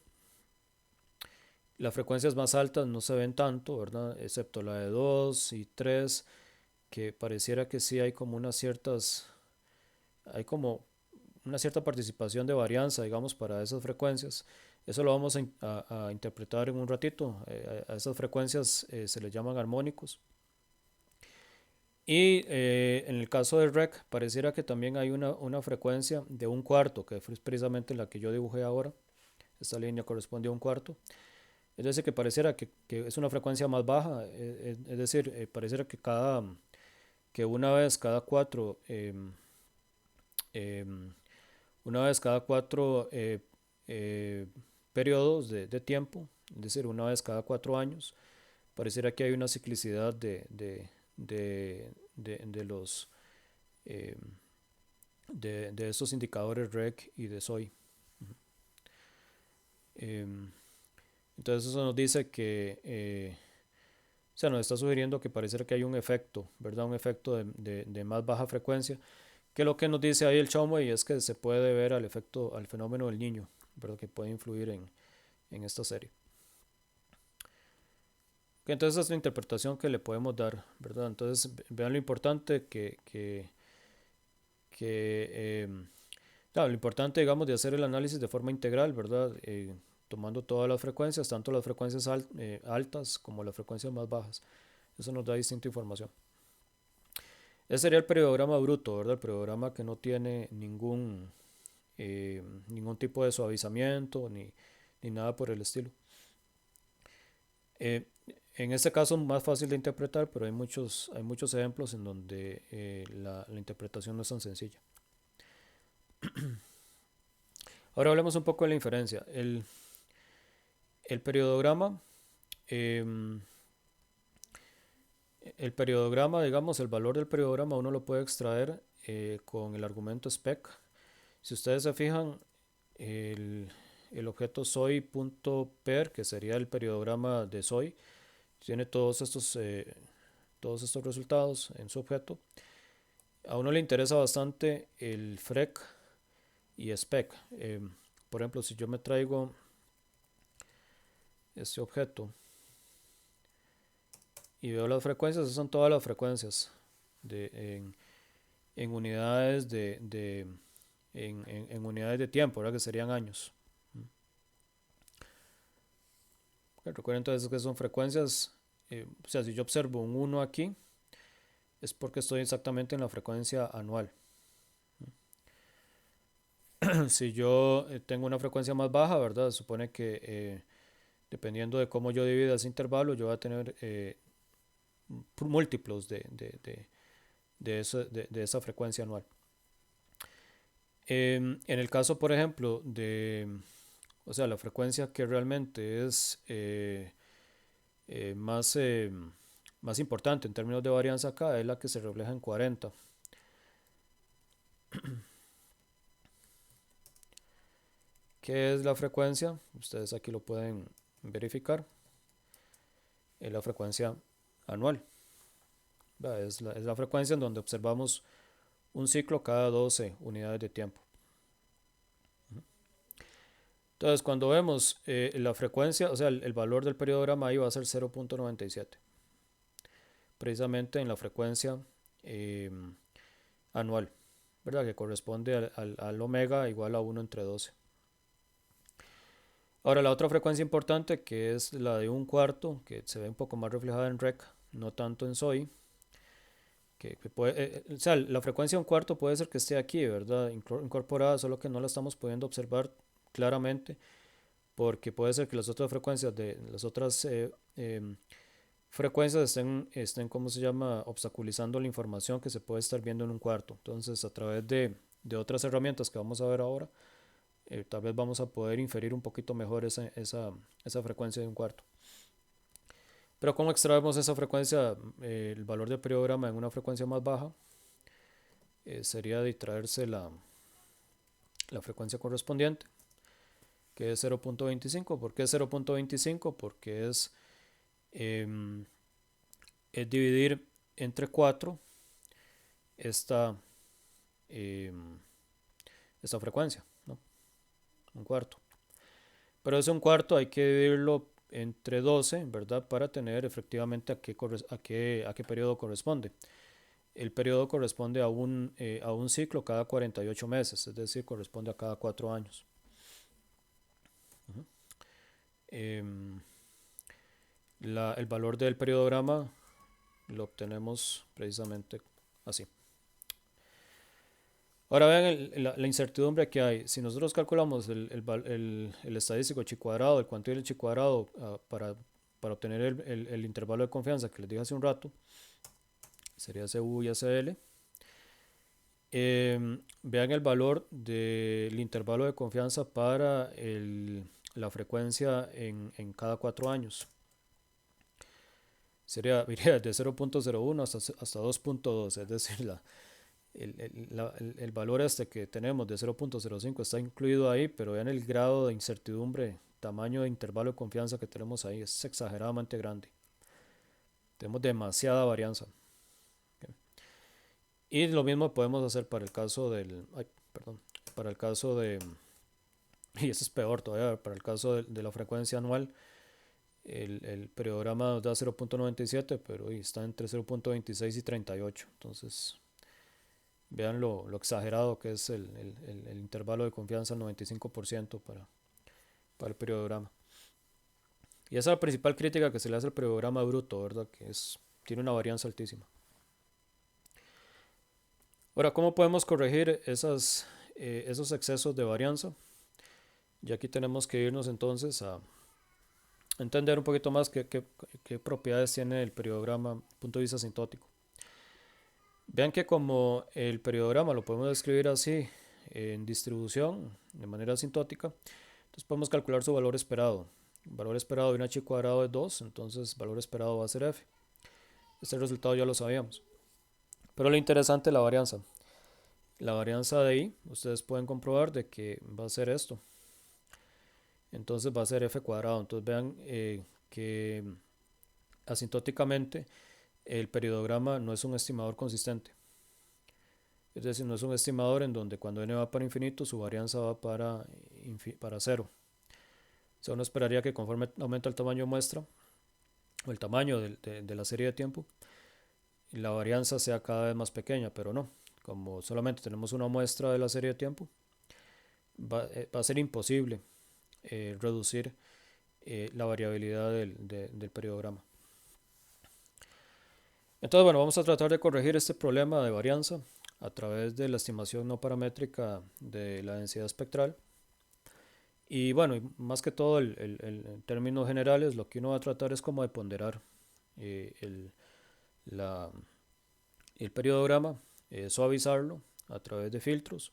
A: Las frecuencias más altas no se ven tanto, ¿verdad? Excepto la de 2 y 3, que pareciera que sí hay como una cierta participación de varianza, digamos, para esas frecuencias. Eso lo vamos a interpretar en un ratito. A esas frecuencias se les llaman armónicos. Y en el caso del REC, pareciera que también hay una frecuencia de un cuarto, que es precisamente la que yo dibujé ahora. Esta línea corresponde a un cuarto. Es decir, que pareciera que es una frecuencia más baja. Es decir, pareciera que una vez cada cuatro periodos de tiempo, es decir, una vez cada 4 años, pareciera que hay una ciclicidad de los eh, de estos indicadores REC y de SOI. Eh, entonces eso nos dice que, o sea, nos está sugiriendo que pareciera que hay un efecto, ¿verdad? Un efecto de más baja frecuencia, que lo que nos dice ahí el Chomway es que se puede ver al fenómeno del niño, ¿verdad? Que puede influir en esta serie. Entonces esa es la interpretación que le podemos dar, ¿verdad? Entonces vean lo importante claro, lo importante, digamos, de hacer el análisis de forma integral, ¿verdad? Tomando todas las frecuencias, tanto las frecuencias altas como las frecuencias más bajas. Eso nos da distinta información. Ese sería el periodograma bruto, ¿verdad? El periodograma que no tiene ningún tipo de suavizamiento ni nada por el estilo. Eh, en este caso más fácil de interpretar, pero hay muchos ejemplos en donde la interpretación no es tan sencilla. Ahora hablemos un poco de la inferencia. El periodograma, em, digamos, el valor del periodograma uno lo puede extraer con el argumento spec. Si ustedes se fijan, el, el objeto soy.per, que sería el periodograma de soy, tiene todos estos resultados en su objeto. A uno le interesa bastante el FREC y SPEC. Por ejemplo, si yo me traigo este objeto y veo las frecuencias, esas son todas las frecuencias en unidades en unidades de tiempo, ¿verdad? Que serían años. Recuerden entonces que son frecuencias, o sea, si yo observo un 1 aquí, es porque estoy exactamente en la frecuencia anual. Si yo tengo una frecuencia más baja, ¿verdad? Se supone que dependiendo de cómo yo divida ese intervalo, yo voy a tener múltiplos de esa frecuencia anual. En el caso, por ejemplo, o sea, la frecuencia que realmente es más importante en términos de varianza acá es la que se refleja en 40. ¿Qué es la frecuencia? Ustedes aquí lo pueden verificar. Es la frecuencia anual. Es la frecuencia en donde observamos un ciclo cada 12 unidades de tiempo. Entonces, cuando vemos la frecuencia, o sea, el valor del periodograma ahí va a ser 0.97. Precisamente en la frecuencia anual, ¿verdad? Que corresponde al omega igual a 1 entre 12. Ahora, la otra frecuencia importante, que es la de un cuarto, que se ve un poco más reflejada en REC, no tanto en SOI, que puede, o sea, la frecuencia de un cuarto puede ser que esté aquí, ¿verdad? Incorporada, solo que no la estamos pudiendo observar claramente, porque puede ser que las otras frecuencias frecuencias estén, ¿cómo se llama?, obstaculizando la información que se puede estar viendo en un cuarto. Entonces, a través de otras herramientas que vamos a ver ahora, tal vez vamos a poder inferir un poquito mejor esa frecuencia de un cuarto. Pero ¿cómo extraemos esa frecuencia, el valor del periodograma en una frecuencia más baja? Sería de traerse la frecuencia correspondiente, que es 0.25. ¿Por qué es 0.25? Porque es dividir entre 4 esta frecuencia, ¿no? Un cuarto. Pero ese un cuarto hay que dividirlo entre 12, ¿verdad? Para tener efectivamente a qué periodo corresponde. El periodo corresponde a un ciclo cada 48 meses, es decir, corresponde a cada 4 años. El valor del periodograma lo obtenemos precisamente así. Ahora vean la incertidumbre que hay. Si nosotros calculamos el estadístico chi cuadrado, el cuantil chi cuadrado para obtener el intervalo de confianza que les dije hace un rato, sería CU y ACL. Vean el valor del intervalo de confianza para la frecuencia en cada 4 años. Iría de 0.01 hasta 2.2, es decir, el valor que tenemos de 0.05 está incluido ahí, pero vean el grado de incertidumbre, tamaño de intervalo de confianza que tenemos ahí, es exageradamente grande. Tenemos demasiada varianza. Okay. Y lo mismo podemos hacer para el caso para el caso y eso es peor todavía, para el caso de la frecuencia anual. El periodograma nos da 0.97, pero está entre 0.26 y 38. Entonces, vean lo exagerado que es el intervalo de confianza, 95% para el periodograma. Y esa es la principal crítica que se le hace al periodograma bruto, ¿verdad? Que tiene una varianza altísima. Ahora, ¿cómo podemos corregir esos excesos de varianza? Y aquí tenemos que irnos entonces a entender un poquito más qué propiedades tiene el periodograma desde el punto de vista asintótico. Vean que como el periodograma lo podemos describir así en distribución de manera asintótica, entonces podemos calcular su valor esperado. El valor esperado de un h cuadrado es 2, entonces el valor esperado va a ser f. Este resultado ya lo sabíamos. Pero lo interesante es la varianza. La varianza de ahí, ustedes pueden comprobar de que va a ser esto. entonces va a ser f cuadrado. Entonces vean que asintóticamente el periodograma no es un estimador consistente. Es decir, no es un estimador en donde cuando n va para infinito su varianza va para cero. O sea, uno esperaría que conforme aumenta el tamaño de muestra o el tamaño de la serie de tiempo, la varianza sea cada vez más pequeña, pero no. Como solamente tenemos una muestra de la serie de tiempo, va a ser imposible reducir la variabilidad del periodograma. Entonces, bueno, vamos a tratar de corregir este problema de varianza a través de la estimación no paramétrica de la densidad espectral. Y bueno, más que todo en términos generales, lo que uno va a tratar es como de ponderar eh, el, la, el periodograma, suavizarlo a través de filtros,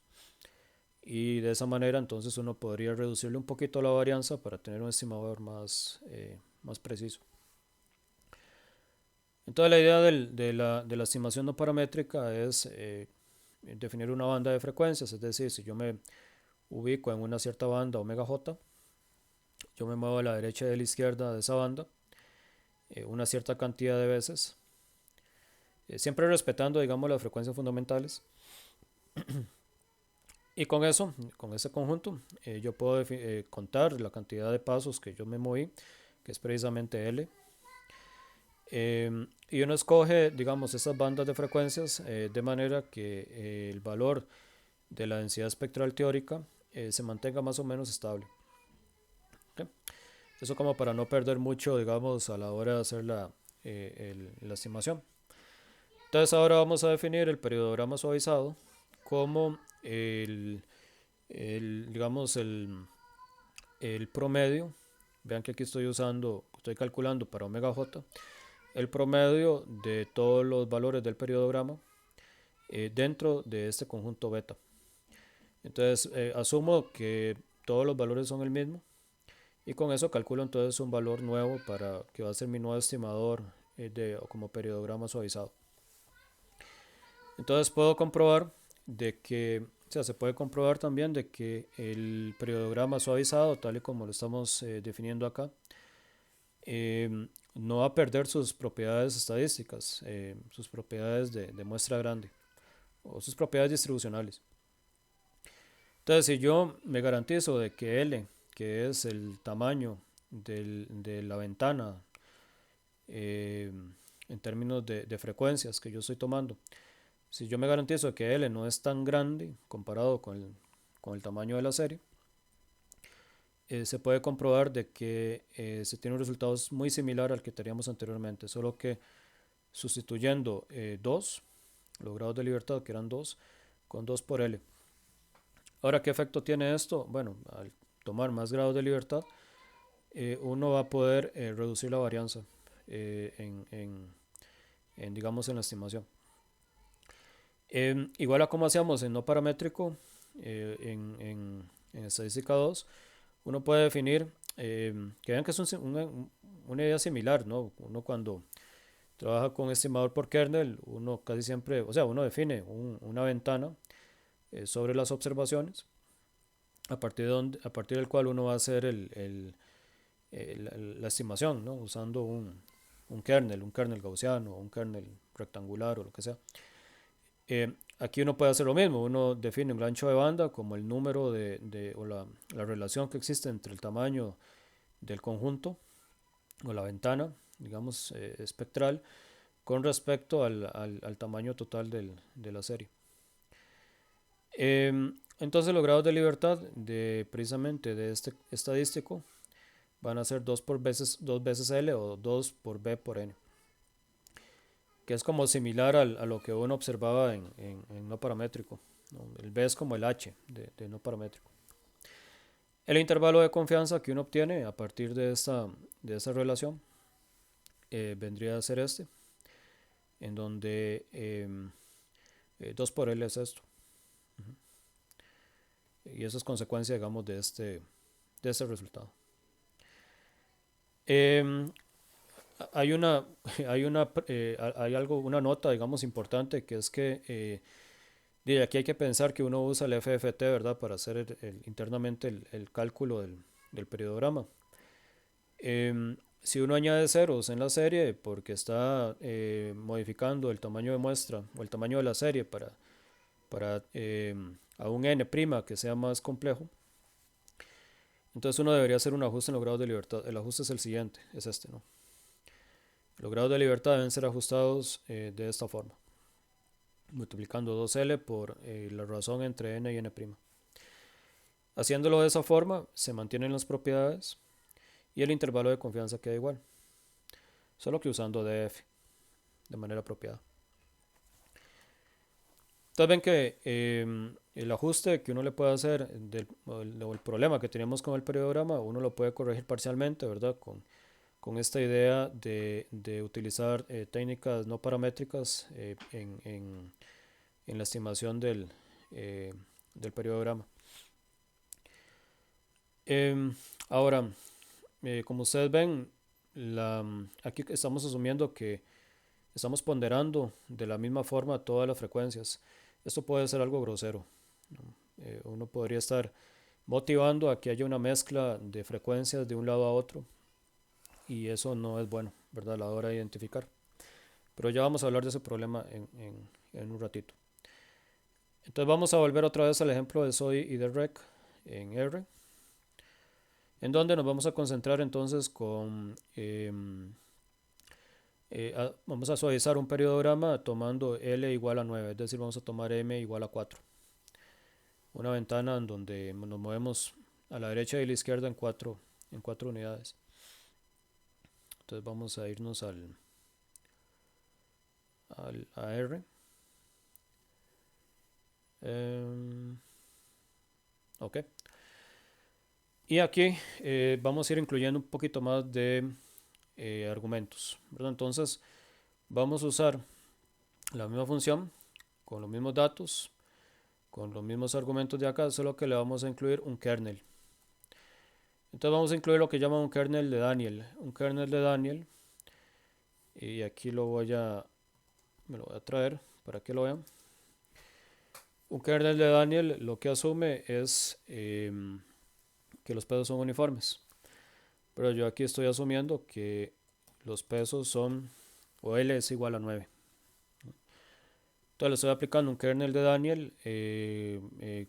A: y de esa manera entonces uno podría reducirle un poquito la varianza para tener un estimador más preciso. Entonces la idea de la estimación no paramétrica es definir una banda de frecuencias, es decir, si yo me ubico en una cierta banda omega j, yo me muevo a la derecha y a la izquierda de esa banda una cierta cantidad de veces, siempre respetando, digamos, las frecuencias fundamentales. Y con eso, con ese conjunto, yo puedo contar la cantidad de pasos que yo me moví, que es precisamente L. Y uno escoge, digamos, esas bandas de frecuencias de manera que el valor de la densidad espectral teórica se mantenga más o menos estable. ¿Okay? Eso como para no perder mucho, digamos, a la hora de hacer la estimación. Entonces ahora vamos a definir el periodograma suavizado como digamos, el promedio. Vean que aquí estoy calculando para omega j, el promedio de todos los valores del periodograma dentro de este conjunto beta. Entonces asumo que todos los valores son el mismo, y con eso calculo entonces un valor nuevo para que va a ser mi nuevo estimador como periodograma suavizado. Entonces puedo comprobar de que, o sea, se puede comprobar también de que el periodograma suavizado, tal y como lo estamos definiendo acá, no va a perder sus propiedades estadísticas, sus propiedades de muestra grande o sus propiedades distribucionales. Entonces, si yo me garantizo de que L, que es el tamaño de la ventana en términos de frecuencias que yo estoy tomando, si yo me garantizo que L no es tan grande comparado con el tamaño de la serie, se puede comprobar de que se tiene un resultado muy similar al que teníamos anteriormente, solo que sustituyendo 2, los grados de libertad que eran 2, con 2 por L. Ahora, ¿qué efecto tiene esto? Bueno, al tomar más grados de libertad, uno va a poder reducir la varianza digamos, en la estimación. Igual a como hacíamos en no paramétrico, en estadística 2, uno puede definir, que vean que es una idea similar, ¿no? Uno cuando trabaja con estimador por kernel, uno casi siempre, o sea, uno define una ventana sobre las observaciones, a partir del cual uno va a hacer la estimación, ¿no? Usando un kernel gaussiano, un kernel rectangular o lo que sea. Aquí uno puede hacer lo mismo, uno define un ancho de banda como el número o la relación que existe entre el tamaño del conjunto o la ventana, digamos, espectral, con respecto al tamaño total de la serie. Entonces los grados de libertad precisamente de este estadístico van a ser 2 veces L o 2 por B por N, que es como similar a lo que uno observaba en no paramétrico, ¿no? El B es como el H de no paramétrico. El intervalo de confianza que uno obtiene a partir de esa relación vendría a ser este, en donde 2 por L es esto. Y eso es consecuencia, digamos, de este resultado. Hay una nota, digamos, importante, que es que aquí hay que pensar que uno usa el FFT, ¿verdad?, para hacer internamente el cálculo del periodograma. Si uno añade ceros en la serie porque está modificando el tamaño de muestra o el tamaño de la serie para a un n' que sea más complejo, entonces uno debería hacer un ajuste en los grados de libertad. El ajuste es el siguiente, es este, ¿no? Los grados de libertad deben ser ajustados de esta forma, multiplicando 2L por la razón entre n y n'. Haciéndolo de esa forma, se mantienen las propiedades y el intervalo de confianza queda igual, solo que usando df de manera apropiada. Entonces ven que el ajuste que uno le puede hacer o el problema que tenemos con el periodograma, uno lo puede corregir parcialmente, ¿verdad? Con esta idea de utilizar técnicas no paramétricas en la estimación del periodograma. Ahora, como ustedes ven, aquí estamos asumiendo que estamos ponderando de la misma forma todas las frecuencias. Esto puede ser algo grosero, ¿no? Uno podría estar motivando a que haya una mezcla de frecuencias de un lado a otro y eso no es bueno, ¿verdad? A la hora de identificar. Pero ya vamos a hablar de ese problema en un ratito. Entonces vamos a volver otra vez al ejemplo de SOI y de REC en R, en donde nos vamos a concentrar entonces vamos a suavizar un periodograma tomando L igual a 9, es decir, vamos a tomar M igual a 4. Una ventana en donde nos movemos a la derecha y a la izquierda en 4 unidades. Entonces vamos a irnos a R. Ok. Y aquí vamos a ir incluyendo un poquito más de argumentos, ¿verdad? Entonces vamos a usar la misma función con los mismos datos, con los mismos argumentos de acá, solo que le vamos a incluir un kernel. Entonces vamos a incluir lo que llaman un kernel de Daniel. Un kernel de Daniel, y aquí me lo voy a traer para que lo vean. Un kernel de Daniel lo que asume es que los pesos son uniformes. Pero yo aquí estoy asumiendo que los pesos son, o L es igual a 9. Entonces le estoy aplicando un kernel de Daniel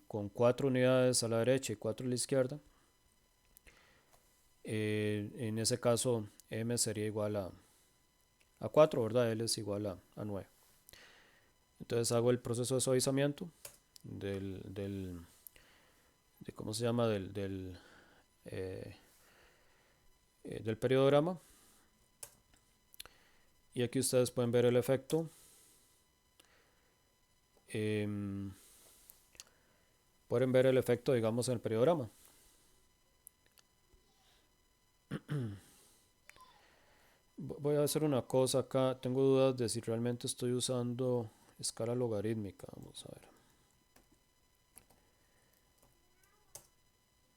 A: con 4 unidades a la derecha y 4 a la izquierda. En ese caso M sería igual a 4, ¿verdad? L es igual a 9. Entonces hago el proceso de suavizamiento ¿cómo se llama? Del periodograma. Y aquí ustedes pueden ver el efecto. Pueden ver el efecto, digamos, en el periodograma. Voy a hacer una cosa acá. Tengo dudas de si realmente estoy usando escala logarítmica. Vamos a ver.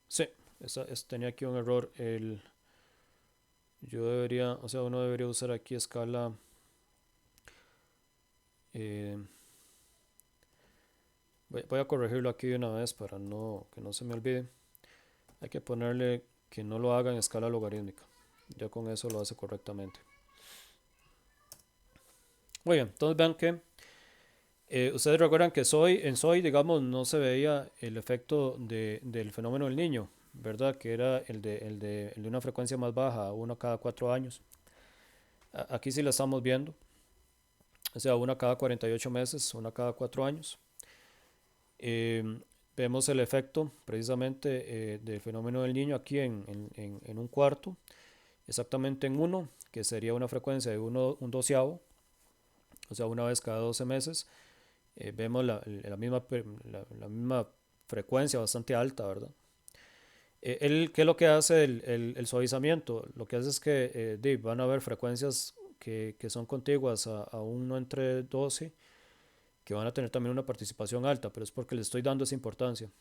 A: Sí, tenía aquí un error. Yo debería, o sea, uno debería usar aquí escala. Voy a corregirlo aquí de una vez para que no se me olvide. Hay que ponerle que no lo haga en escala logarítmica. Ya con eso lo hace correctamente. Muy bien, entonces vean que ustedes recuerdan que en SOI, digamos, no se veía el efecto del fenómeno del niño, ¿verdad? Que era el de una frecuencia más baja, uno cada 4 años. Aquí sí la estamos viendo. O sea, una cada 48 meses, una cada 4 años. Vemos el efecto precisamente del fenómeno del niño aquí en un cuarto, exactamente en 1, que sería una frecuencia de un doceavo, o sea, una vez cada 12 meses. Vemos la misma frecuencia bastante alta, ¿verdad? ¿Qué es lo que hace el suavizamiento? Lo que hace es que van a haber frecuencias que son contiguas a 1 entre 12, que van a tener también una participación alta, pero es porque le estoy dando esa importancia.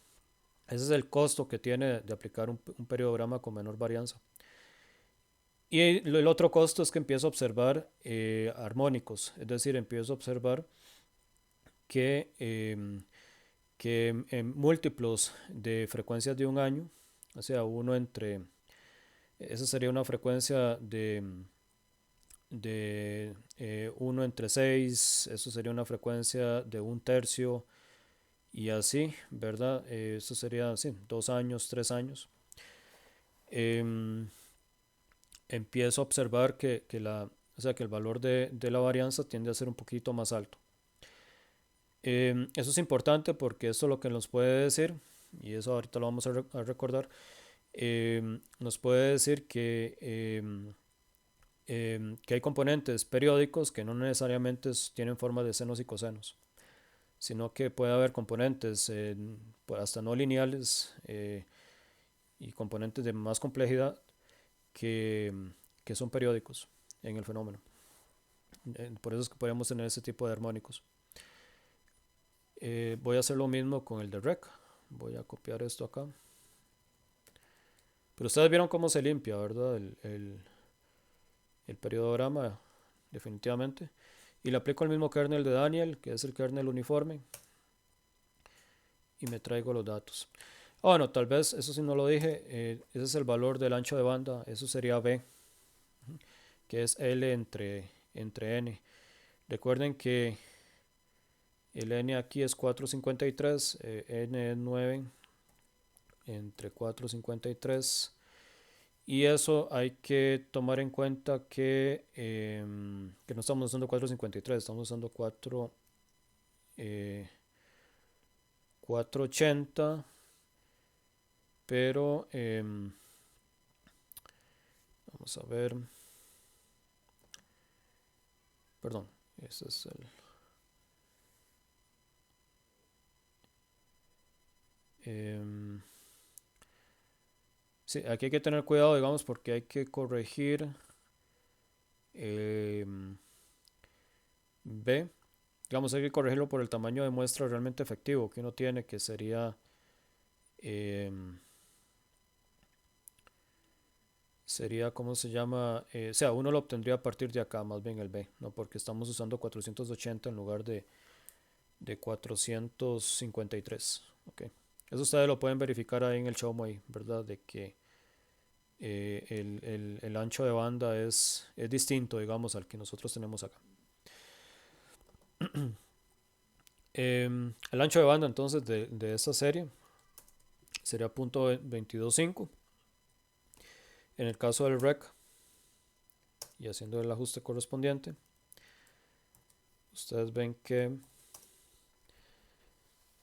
A: Ese es el costo que tiene de aplicar un periodograma con menor varianza. Y el otro costo es que empiezo a observar armónicos, es decir, empiezo a observar que en múltiplos de frecuencias de un año, O sea, esa sería una frecuencia de 1 entre 6, eso sería una frecuencia de un tercio y así, ¿verdad? Eso sería, sí, 2 años, 3 años. Em, Empiezo a observar o sea, que el valor de la varianza tiende a ser un poquito más alto. Eso es importante porque esto lo que nos puede decir, y eso ahorita lo vamos a recordar, nos puede decir que hay componentes periódicos que no necesariamente tienen forma de senos y cosenos, sino que puede haber componentes pues, hasta no lineales y componentes de más complejidad que, que son periódicos en el fenómeno. Por eso es que podemos tener ese tipo de armónicos. Voy a hacer lo mismo con el de rec. Voy a copiar esto acá. Pero ustedes vieron cómo se limpia, ¿verdad? El periodograma, definitivamente. Y le aplico el mismo kernel de Daniel, que es el kernel uniforme. Y me traigo los datos. Bueno, tal vez, eso sí no lo dije, ese es el valor del ancho de banda, eso sería B, que es L entre N. Recuerden que el N aquí es 453, N es 9 entre 453. Y eso hay que tomar en cuenta que no estamos usando 453, estamos usando 480, pero vamos a ver, perdón, ese es el... sí, aquí hay que tener cuidado, digamos, porque hay que corregir B. Digamos, hay que corregirlo por el tamaño de muestra realmente efectivo que uno tiene, que sería, ¿cómo se llama? O sea, uno lo obtendría a partir de acá, más bien el B, ¿no? Porque estamos usando 480 en lugar de 453. Ok. Eso ustedes lo pueden verificar ahí en el Showmo, ¿verdad? De que el ancho de banda es distinto, digamos, al que nosotros tenemos acá. El ancho de banda entonces de esta serie sería .225. En el caso del rec, y haciendo el ajuste correspondiente, ustedes ven que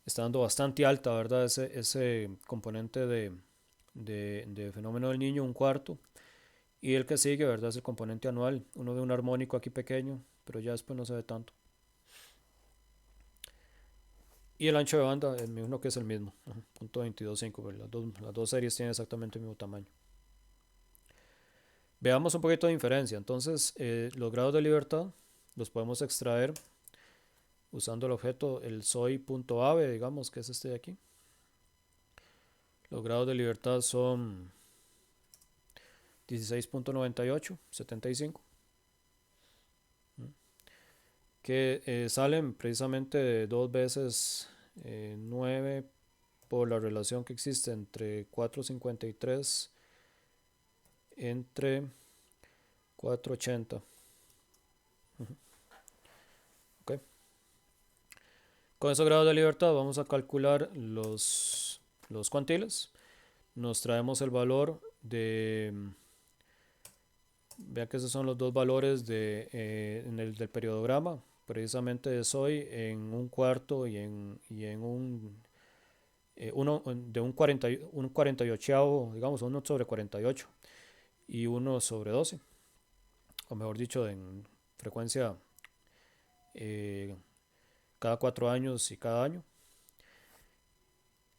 A: está dando bastante alta, ¿verdad? Ese componente de fenómeno del niño, un cuarto. Y el que sigue, ¿verdad? Es el componente anual. Uno ve un armónico aquí pequeño, pero ya después no se ve tanto. Y el ancho de banda, me imagino que es el mismo, .225, las dos series tienen exactamente el mismo tamaño. Veamos un poquito de diferencia. Entonces, los grados de libertad los podemos extraer usando el objeto, el soy.ave, digamos, que es este de aquí. Los grados de libertad son 16.98, 75, que salen precisamente de 2 veces 9 por la relación que existe entre 453 entre 480. Okay. Con esos grados de libertad vamos a calcular los cuantiles. Nos traemos el valor vean que esos son los dos valores del periodograma, precisamente de soy en un cuarto y en uno de un 48, digamos, 1 sobre 48 y 1 sobre 12, o mejor dicho, en frecuencia cada 4 años y cada año.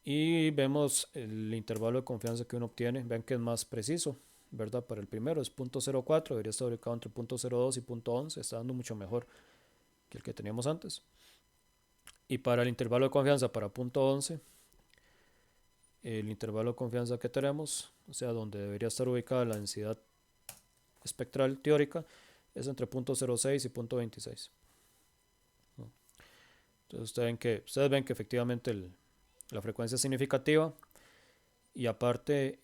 A: Y vemos el intervalo de confianza que uno obtiene, ven que es más preciso, ¿verdad? Para el primero es .04, debería estar ubicado entre .02 y .11, está dando mucho mejor que el que teníamos antes. Y para el intervalo de confianza para .11, el intervalo de confianza que tenemos, o sea, donde debería estar ubicada la densidad espectral teórica, es entre .06 y .26. Entonces ustedes ven que efectivamente la frecuencia es significativa y aparte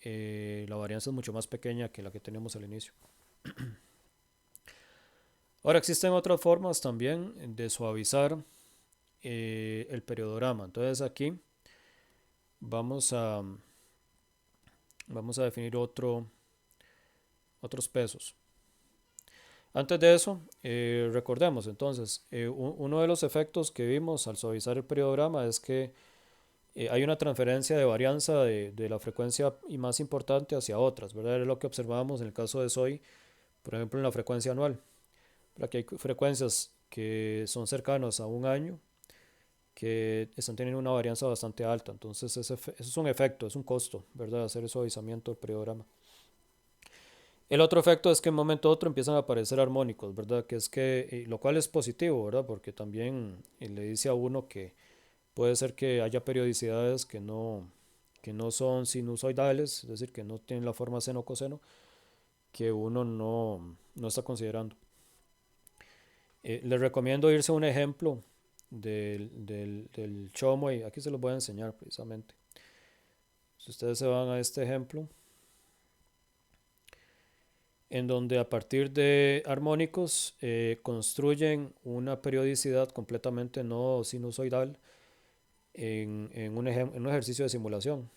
A: la varianza es mucho más pequeña que la que teníamos al inicio. Ahora existen otras formas también de suavizar el periodograma. Entonces aquí vamos a, vamos a definir otros pesos. Antes de eso, recordemos entonces, uno de los efectos que vimos al suavizar el periodograma es que hay una transferencia de varianza de la frecuencia y más importante hacia otras, ¿verdad? Es lo que observábamos en el caso de SOI, por ejemplo, en la frecuencia anual. Aquí hay frecuencias que son cercanas a un año que están teniendo una varianza bastante alta. Entonces, eso es un efecto, es un costo, ¿verdad? Hacer el suavizamiento del periodograma. El otro efecto es que en un momento u otro empiezan a aparecer armónicos, ¿verdad? Que es que, lo cual es positivo, ¿verdad? Porque también le dice a uno que puede ser que haya periodicidades que no son sinusoidales, es decir, que no tienen la forma seno-coseno, que uno no está considerando. Les recomiendo irse a un ejemplo del chomo y aquí se los voy a enseñar precisamente. Si ustedes se van a este ejemplo, en donde a partir de armónicos construyen una periodicidad completamente no sinusoidal en un ejercicio de simulación,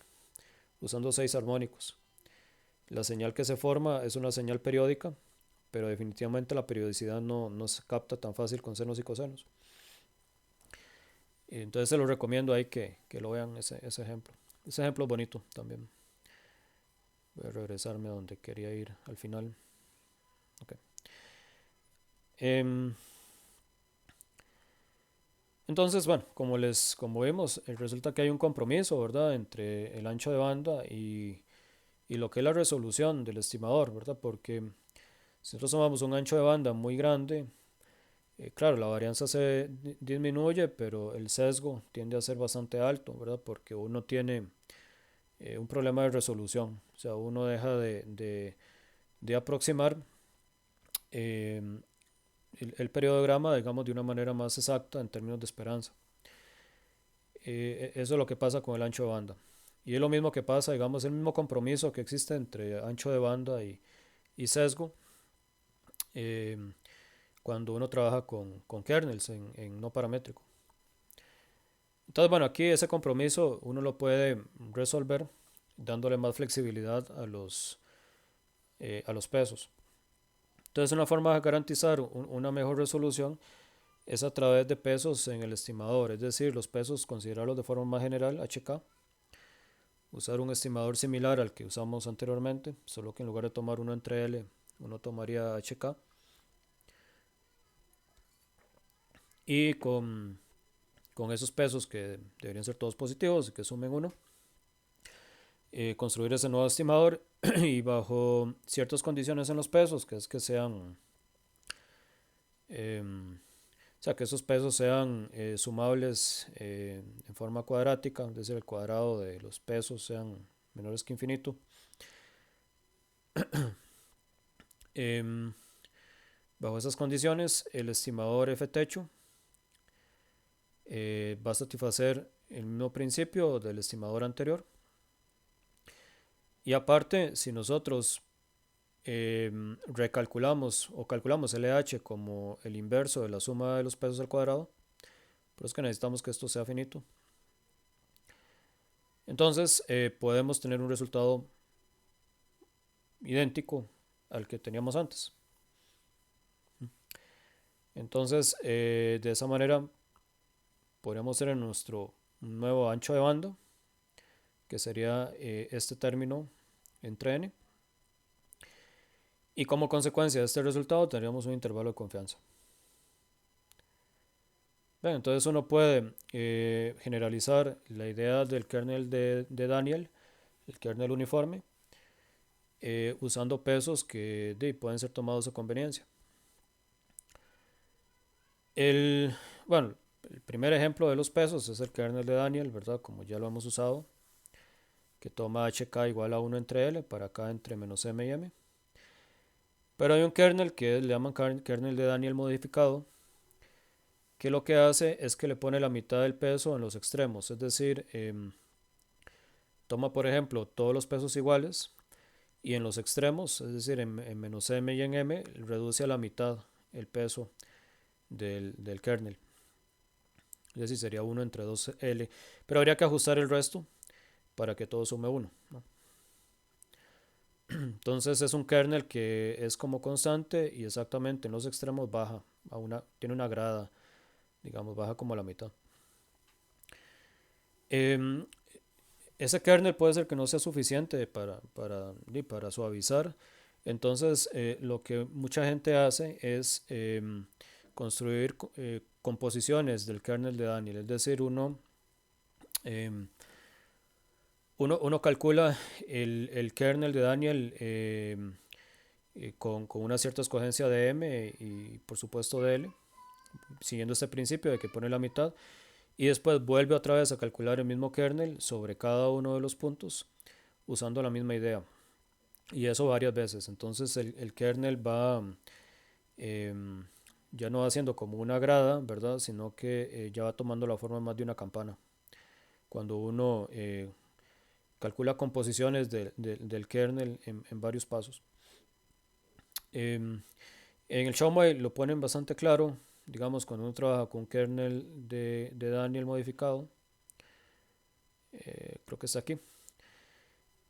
A: usando 6 armónicos. La señal que se forma es una señal periódica, pero definitivamente la periodicidad no se capta tan fácil con senos y cosenos. Entonces se lo recomiendo ahí que lo vean ese ejemplo. Ese ejemplo es bonito también. Voy a regresarme a donde quería ir al final. Okay. Entonces, bueno, como vimos, resulta que hay un compromiso, ¿verdad?, entre el ancho de banda y lo que es la resolución del estimador, ¿verdad? Porque si nosotros tomamos un ancho de banda muy grande, claro, la varianza se disminuye, pero el sesgo tiende a ser bastante alto, ¿verdad? Porque uno tiene un problema de resolución, o sea, uno deja de aproximar eh, el periodograma, digamos, de una manera más exacta en términos de esperanza. Eso es lo que pasa con el ancho de banda. Y es lo mismo que pasa, digamos, el mismo compromiso que existe entre ancho de banda y sesgo eh, cuando uno trabaja con kernels en no paramétrico. Entonces, bueno, aquí ese compromiso uno lo puede resolver dándole más flexibilidad a los pesos. Entonces, una forma de garantizar una mejor resolución es a través de pesos en el estimador, es decir, los pesos considerarlos de forma más general, HK, usar un estimador similar al que usamos anteriormente, solo que en lugar de tomar uno entre L, uno tomaría HK. Y con esos pesos que deberían ser todos positivos y que sumen 1, construir ese nuevo estimador y bajo ciertas condiciones en los pesos, que es que sean, o sea, que esos pesos sean sumables en forma cuadrática, es decir, el cuadrado de los pesos sean menores que infinito. Bajo esas condiciones, el estimador F techo va a satisfacer el mismo principio del estimador anterior. Y aparte, si nosotros recalculamos o calculamos LH como el inverso de la suma de los pesos al cuadrado, pero es que necesitamos que esto sea finito. Entonces podemos tener un resultado idéntico al que teníamos antes. Entonces de esa manera podríamos tener nuestro nuevo ancho de banda, que sería este término entre n. Y como consecuencia de este resultado tendríamos un intervalo de confianza. Bien, entonces uno puede generalizar la idea del kernel de Daniel, el kernel uniforme, usando pesos que pueden ser tomados a conveniencia. Bueno, el primer ejemplo de los pesos es el kernel de Daniel, ¿verdad? Como ya lo hemos usado, que toma HK igual a 1 entre L, para acá entre menos M y M. Pero hay un kernel que le llaman kernel de Daniel modificado, que lo que hace es que le pone la mitad del peso en los extremos, es decir, toma por ejemplo todos los pesos iguales y en los extremos, es decir, en menos m y en m, reduce a la mitad el peso del kernel. Es decir, sería 1 entre 2L. Pero habría que ajustar el resto para que todo sume 1, ¿no? Entonces es un kernel que es como constante y exactamente en los extremos baja tiene una grada, digamos, baja como a la mitad. Em, Ese kernel puede ser que no sea suficiente para suavizar. Entonces, lo que mucha gente hace es construir composiciones del kernel de Daniel. Es decir, em, uno calcula el kernel de Daniel con una cierta escogencia de M y por supuesto de L, siguiendo este principio de que pone la mitad. Y después vuelve otra vez a calcular el mismo kernel sobre cada uno de los puntos usando la misma idea. Y eso varias veces. Entonces el kernel va ya no va siendo como una grada, ¿verdad? Sino que ya va tomando la forma más de una campana. Cuando uno calcula composiciones del kernel en varios pasos. En el Showmy lo ponen bastante claro, digamos, cuando uno trabaja con un kernel de Daniel modificado. Creo que está aquí.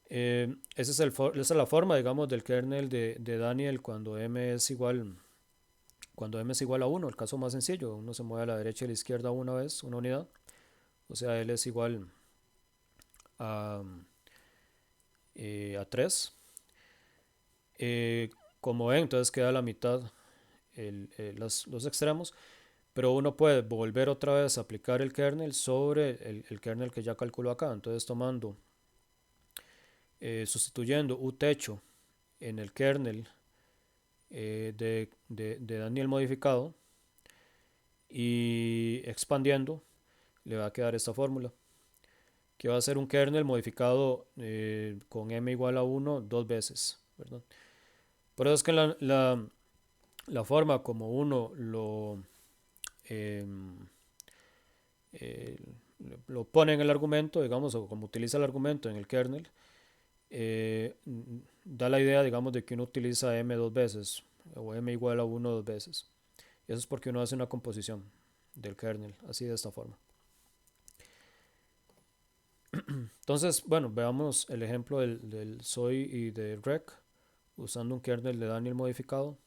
A: Esa es la forma, digamos, del kernel de Daniel cuando m es igual a 1, el caso más sencillo, uno se mueve a la derecha y a la izquierda una vez, una unidad, o sea, L es igual a, a 3. Como ven, entonces queda a la mitad los extremos, pero uno puede volver otra vez a aplicar el kernel sobre el kernel que ya calculó acá, entonces sustituyendo u techo en el kernel de Daniel modificado y expandiendo, le va a quedar esta fórmula, que va a ser un kernel modificado con m igual a 1 dos veces, ¿verdad? Por eso es que la forma como uno eh, eh, lo pone en el argumento, digamos, o como utiliza el argumento en el kernel, da la idea, digamos, de que uno utiliza m dos veces o m igual a 1 dos veces. Eso es porque uno hace una composición del kernel, así de esta forma. Entonces, bueno, veamos el ejemplo del SOI y del REC usando un kernel de Daniel modificado.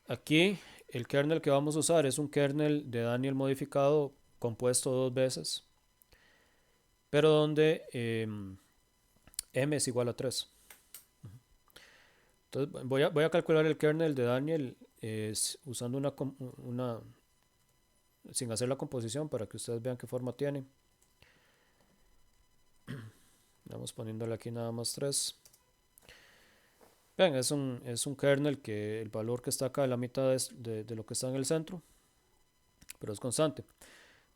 A: Aquí el kernel que vamos a usar es un kernel de Daniel modificado compuesto dos veces, pero donde m es igual a 3. Entonces voy a calcular el kernel de Daniel usando sin hacer la composición para que ustedes vean qué forma tiene. Vamos poniéndole aquí nada más 3. Vean, es un kernel que el valor que está acá es la mitad de lo que está en el centro, pero es constante.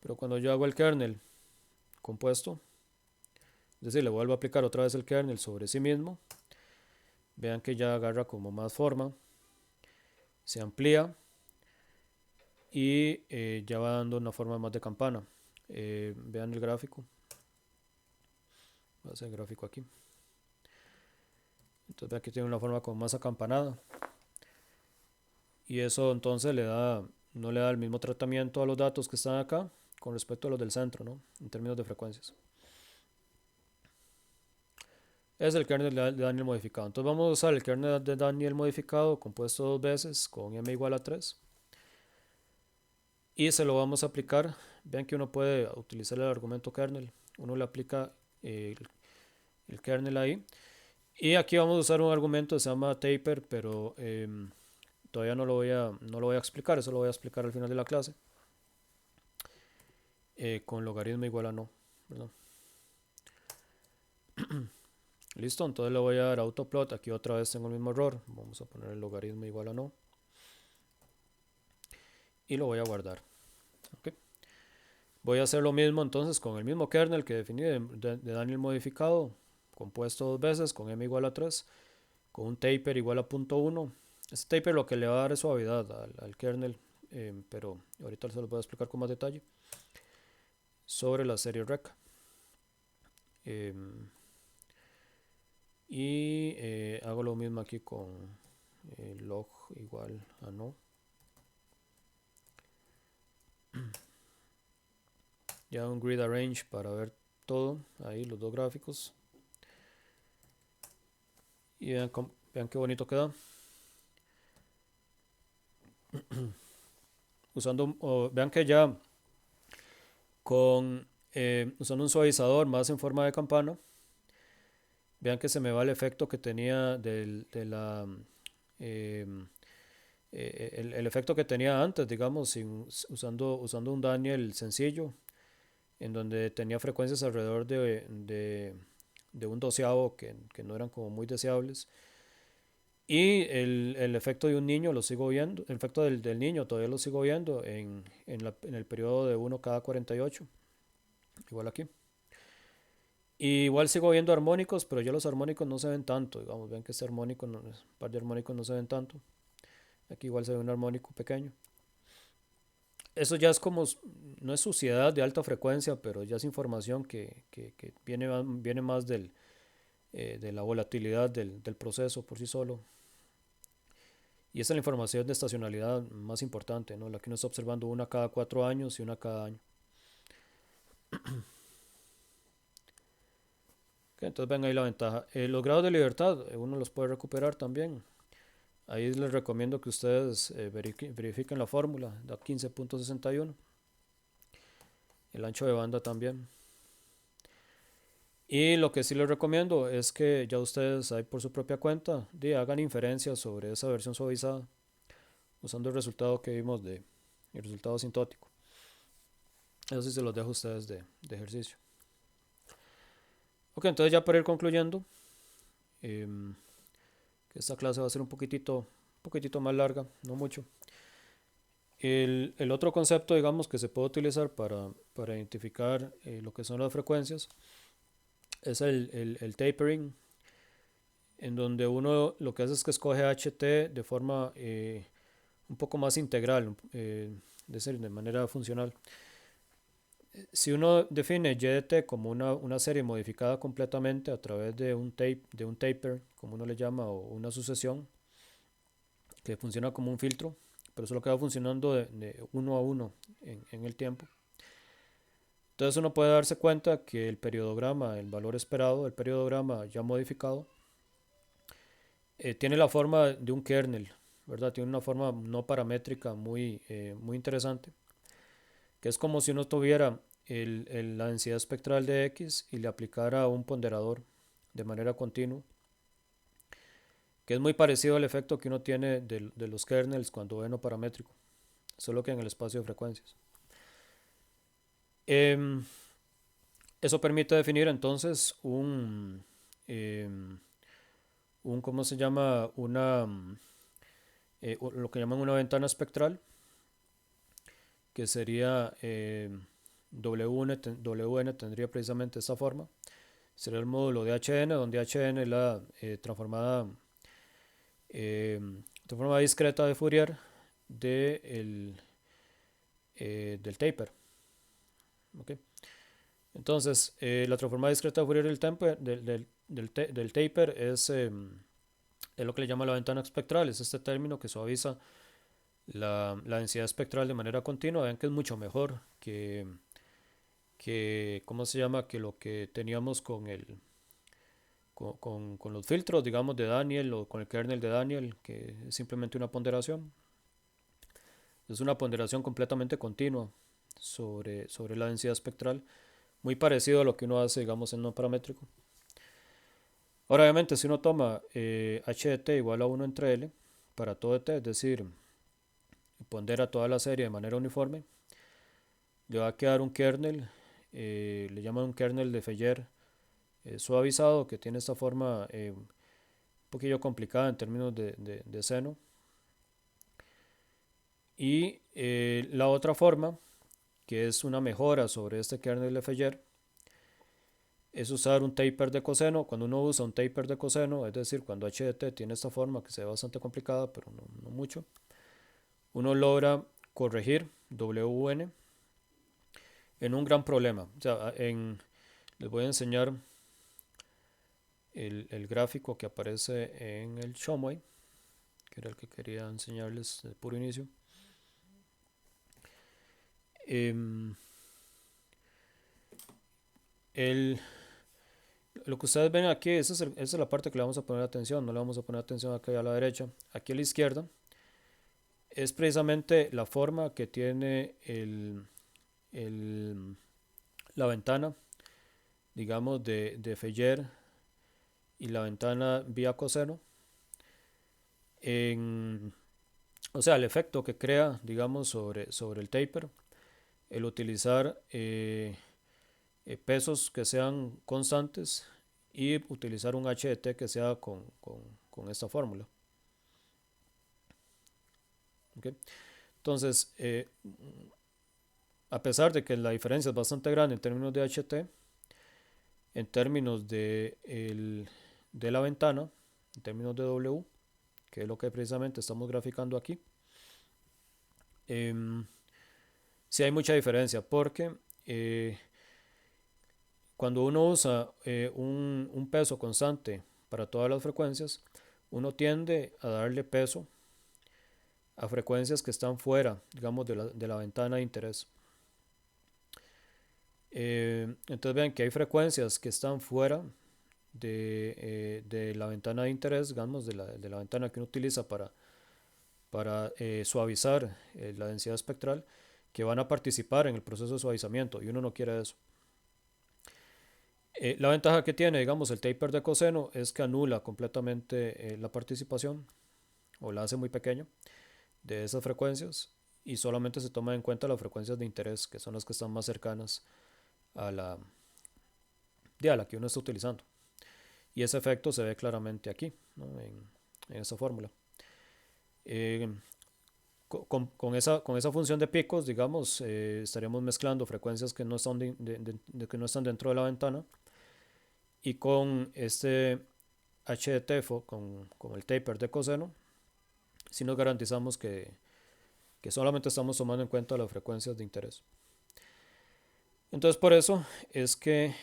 A: Pero cuando yo hago el kernel compuesto, es decir, le vuelvo a aplicar otra vez el kernel sobre sí mismo, vean que ya agarra como más forma, se amplía y ya va dando una forma más de campana. Vean el gráfico. Voy a hacer el gráfico aquí. Entonces vean que tiene una forma como más acampanada. Y eso entonces no le da el mismo tratamiento a los datos que están acá con respecto a los del centro, ¿no? En términos de frecuencias. Es el kernel de Daniel modificado. Entonces vamos a usar el kernel de Daniel modificado compuesto dos veces con m igual a 3. Y se lo vamos a aplicar. Vean que uno puede utilizar el argumento kernel. Uno le aplica el kernel ahí. Y aquí vamos a usar un argumento que se llama taper, pero todavía no lo voy a explicar. Eso lo voy a explicar al final de la clase. Con logaritmo igual a no, ¿verdad? Listo, entonces le voy a dar autoplot. Aquí otra vez tengo el mismo error. Vamos a poner el logaritmo igual a no. Y lo voy a guardar. Okay. Voy a hacer lo mismo entonces con el mismo kernel que definí de Daniel modificado, compuesto dos veces con m igual a 3, con un taper igual a 0.1. Este taper lo que le va a dar es suavidad al kernel, pero ahorita se lo voy a explicar con más detalle, sobre la serie REC. Em, y hago lo mismo aquí con log igual a no. Ya un grid arrange para ver todo, ahí los dos gráficos. Y vean qué bonito queda. Vean que ya con usando un suavizador más en forma de campana, vean que se me va el efecto que tenía de la eh, el efecto que tenía antes, digamos, usando un Daniel sencillo, en donde tenía frecuencias alrededor de un doceavo que no eran como muy deseables. Y el efecto de un niño lo sigo viendo, el efecto del niño todavía lo sigo viendo en el periodo de 1 cada 48, igual aquí. Y igual sigo viendo armónicos, pero ya los armónicos no se ven tanto, digamos, ven que este armónico, un par de armónicos no se ven tanto. Aquí igual se ve un armónico pequeño. Eso ya es como, no es suciedad de alta frecuencia, pero ya es información que viene más de la volatilidad del proceso por sí solo. Y esa es la información de estacionalidad más importante, ¿no? La que uno está observando una cada 4 años y una cada año. Ok, entonces ven ahí la ventaja. Los grados de libertad, uno los puede recuperar también. Ahí les recomiendo que ustedes verifiquen la fórmula, da 15.61. El ancho de banda también. Y lo que sí les recomiendo es que ya ustedes ahí por su propia cuenta hagan inferencias sobre esa versión suavizada usando el resultado que vimos el resultado asintótico. Eso sí se los dejo a ustedes de ejercicio. Ok, entonces ya para ir concluyendo, em, que esta clase va a ser un poquitito más larga, no mucho. El otro concepto, digamos, que se puede utilizar para identificar lo que son las frecuencias es el tapering, en donde uno lo que hace es que escoge HT de forma un poco más integral, de manera funcional. Si uno define YDT como una serie modificada completamente a través de un taper, como uno le llama, o una sucesión, que funciona como un filtro, pero solo queda funcionando de uno a uno en el tiempo. Entonces uno puede darse cuenta que el periodograma, el valor esperado del periodograma ya modificado, tiene la forma de un kernel, ¿verdad? Tiene una forma no paramétrica muy interesante, que es como si uno tuviera la densidad espectral de X y le aplicara un ponderador de manera continua, que es muy parecido al efecto que uno tiene de los kernels cuando ve no paramétrico, solo que en el espacio de frecuencias. Em, Eso permite definir entonces ¿cómo se llama? Lo que llaman una ventana espectral, que sería WN tendría precisamente esta forma. Sería el módulo de HN, donde HN es la transformada discreta de Fourier del taper. ¿Okay? Entonces, la transformada discreta de Fourier del taper es lo que le llama la ventana espectral, es este término que suaviza la densidad espectral de manera continua. Vean que es mucho mejor ¿cómo se llama? Que lo que teníamos con los filtros, digamos, de Daniel o con el kernel de Daniel, que es simplemente una ponderación. Es una ponderación completamente continua sobre la densidad espectral, muy parecido a lo que uno hace, digamos, en no paramétrico. Ahora, obviamente, si uno toma h de t igual a 1 entre L para todo de t, es decir, pondera toda la serie de manera uniforme, le va a quedar un kernel, le llaman un kernel de Feller suavizado, que tiene esta forma un poquillo complicada en términos de seno. Y la otra forma, que es una mejora sobre este kernel de Feller, es usar un taper de coseno. Cuando uno usa un taper de coseno, es decir, cuando h de t tiene esta forma que se ve bastante complicada, pero no mucho, uno logra corregir WN en un gran problema. O sea, les voy a enseñar el gráfico que aparece en el Shomway, que era el que quería enseñarles de puro inicio. Em, el, lo que ustedes ven aquí, esa es la parte que le vamos a poner atención, no le vamos a poner atención aquí a la derecha. Aquí a la izquierda es precisamente la forma que tiene el- la ventana, digamos, de Feyer y la ventana vía coseno. En, o sea, el efecto que crea, digamos, sobre el taper, el utilizar pesos que sean constantes y utilizar un HDT que sea con esta fórmula. ¿Okay? Entonces, a pesar de que la diferencia es bastante grande en términos de HT, en términos de la ventana, en términos de W, que es lo que precisamente estamos graficando aquí, sí hay mucha diferencia porque cuando uno usa un peso constante para todas las frecuencias, uno tiende a darle peso a frecuencias que están fuera, digamos, de la ventana de interés. Entonces vean que hay frecuencias que están fuera de la ventana de interés, digamos, de la ventana que uno utiliza para suavizar la densidad espectral, que van a participar en el proceso de suavizamiento y uno no quiere eso. La ventaja que tiene, digamos, el taper de coseno es que anula completamente la participación o la hace muy pequeña de esas frecuencias y solamente se toma en cuenta las frecuencias de interés, que son las que están más cercanas a la que uno está utilizando. Y ese efecto se ve claramente aquí, ¿no? en esa fórmula. Eh, con esa función de picos, digamos, estaríamos mezclando frecuencias que no están, que no están dentro de la ventana y con este HDT, con el taper de coseno, si nos garantizamos que solamente estamos tomando en cuenta las frecuencias de interés. Entonces por eso es que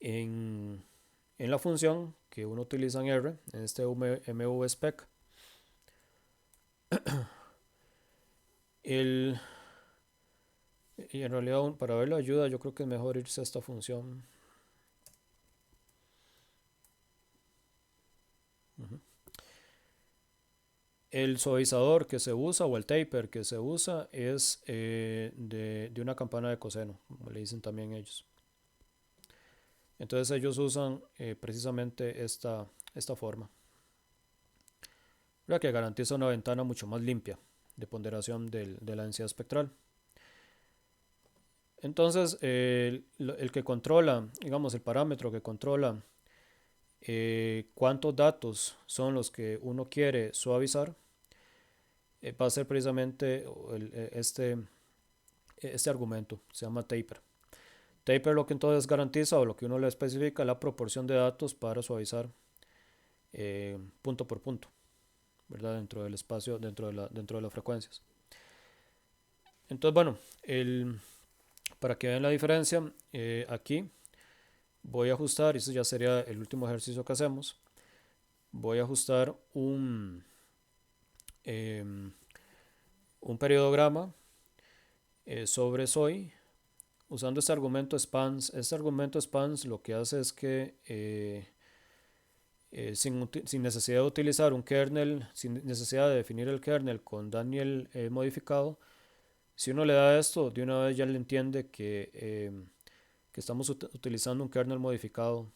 A: en la función que uno utiliza en R, en este MV-spec, el, y en realidad para ver la ayuda yo creo que es mejor irse a esta función. El suavizador que se usa o el taper que se usa es de una campana de coseno, como le dicen también ellos. Entonces ellos usan precisamente esta forma, la que garantiza una ventana mucho más limpia de ponderación de la densidad espectral. Entonces el que controla, digamos el parámetro que controla cuántos datos son los que uno quiere suavizar, va a ser precisamente este argumento, se llama taper. Taper lo que entonces garantiza o lo que uno le especifica la proporción de datos para suavizar punto por punto, ¿verdad? Dentro del espacio, dentro de las frecuencias. Entonces, bueno, para que vean la diferencia, aquí voy a ajustar, y eso ya sería el último ejercicio que hacemos, voy a ajustar un periodograma sobre SOI usando este argumento spans. Este argumento spans lo que hace es que sin necesidad de utilizar un kernel, sin necesidad de definir el kernel con Daniel modificado, si uno le da esto, de una vez ya le entiende que estamos utilizando un kernel modificado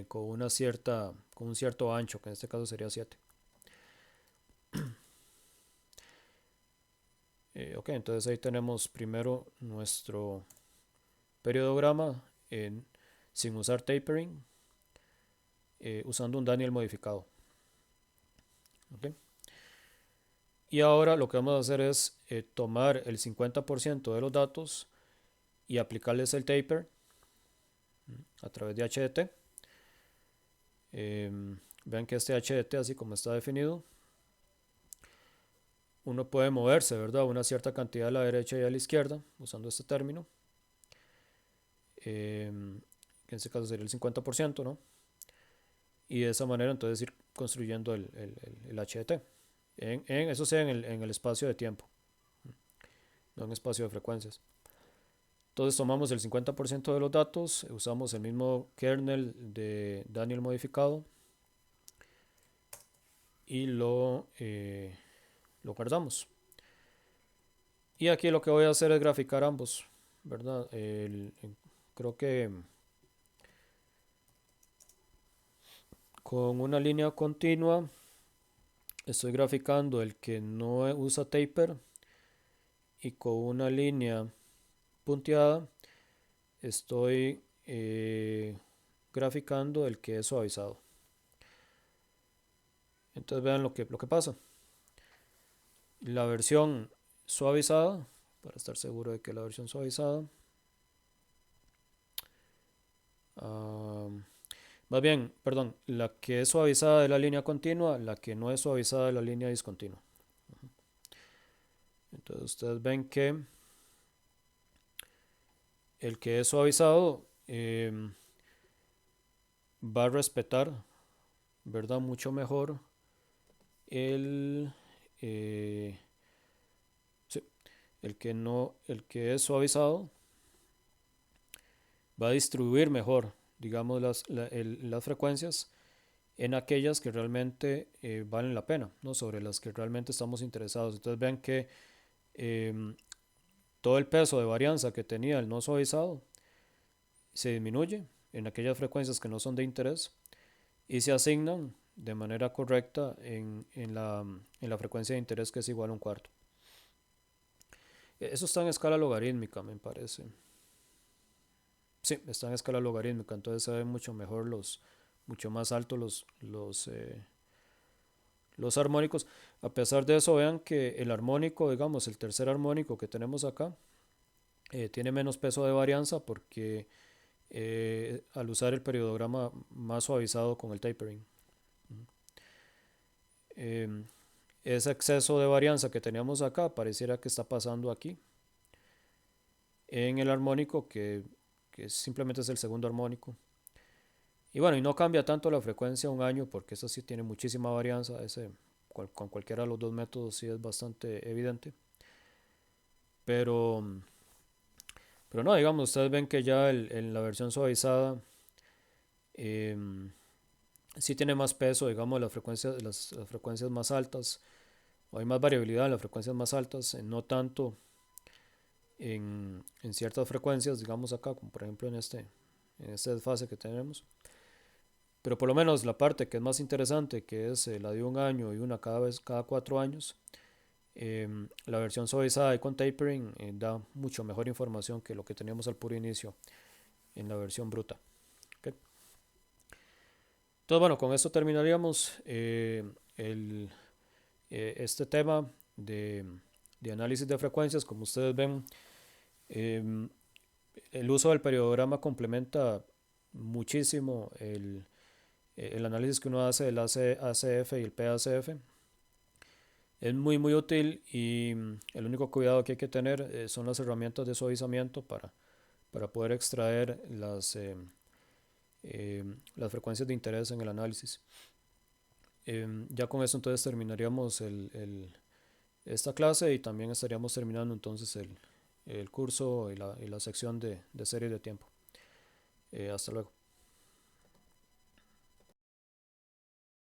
A: con un cierto ancho, que en este caso sería 7. Ok, entonces ahí tenemos primero nuestro periodograma sin usar tapering, usando un Daniel modificado. Okay. Y ahora lo que vamos a hacer es tomar el 50% de los datos y aplicarles el taper a través de HDT. Vean que este HDT, así como está definido, uno puede moverse, ¿verdad? Una cierta cantidad a la derecha y a la izquierda usando este término, que que en este caso sería el 50%, ¿no? Y de esa manera entonces ir construyendo el HDT. Eso sea en el espacio de tiempo, no en espacio de frecuencias. Entonces tomamos el 50% de los datos, usamos el mismo kernel de Daniel modificado y lo guardamos. Y aquí lo que voy a hacer es graficar ambos, ¿verdad? Creo que con una línea continua estoy graficando el que no usa taper y con una línea punteada estoy graficando el que es suavizado. Entonces vean lo que pasa. La versión suavizada, para estar seguro de que la versión suavizada, más bien, perdón, la que es suavizada de la línea continua, la que no es suavizada de la línea discontinua. Entonces ustedes ven que el que es suavizado va a respetar, ¿verdad? Mucho mejor el, eh, sí, el que es suavizado va a distribuir mejor, digamos, las frecuencias en aquellas que realmente valen la pena, ¿no? Sobre las que realmente estamos interesados. Entonces vean que todo el peso de varianza que tenía el no suavizado se disminuye en aquellas frecuencias que no son de interés y se asignan de manera correcta en la frecuencia de interés, que es igual a un cuarto. Eso está en escala logarítmica, me parece. Sí, está en escala logarítmica, entonces se ven mucho mejor mucho más altos los armónicos. A pesar de eso, vean que el armónico, digamos, el tercer armónico que tenemos acá, tiene menos peso de varianza porque al usar el periodograma más suavizado con el tapering. Eh, Ese exceso de varianza que teníamos acá pareciera que está pasando aquí en el armónico que simplemente es el segundo armónico. Y bueno, y no cambia tanto la frecuencia un año porque eso sí tiene muchísima varianza. Con cualquiera de los dos métodos sí es bastante evidente. Pero, pero no, digamos, ustedes ven que ya en la versión suavizada sí tiene más peso, digamos, las frecuencias más altas. O hay más variabilidad en las frecuencias más altas, no tanto en ciertas frecuencias, digamos acá, como por ejemplo en este desfase que tenemos. Pero por lo menos la parte que es más interesante, que es la de un año y una cada 4 años, la versión suavizada y con tapering da mucho mejor información que lo que teníamos al puro inicio en la versión bruta. ¿Okay? Entonces, bueno, con esto terminaríamos este tema de análisis de frecuencias. Como ustedes ven, el uso del periodograma complementa muchísimo el análisis que uno hace del ACF y el PACF. Es muy muy útil y el único cuidado que hay que tener son las herramientas de suavizamiento para poder extraer las frecuencias de interés en el análisis. Ya con eso entonces terminaríamos esta clase y también estaríamos terminando entonces el curso y la sección de serie de tiempo. Hasta luego.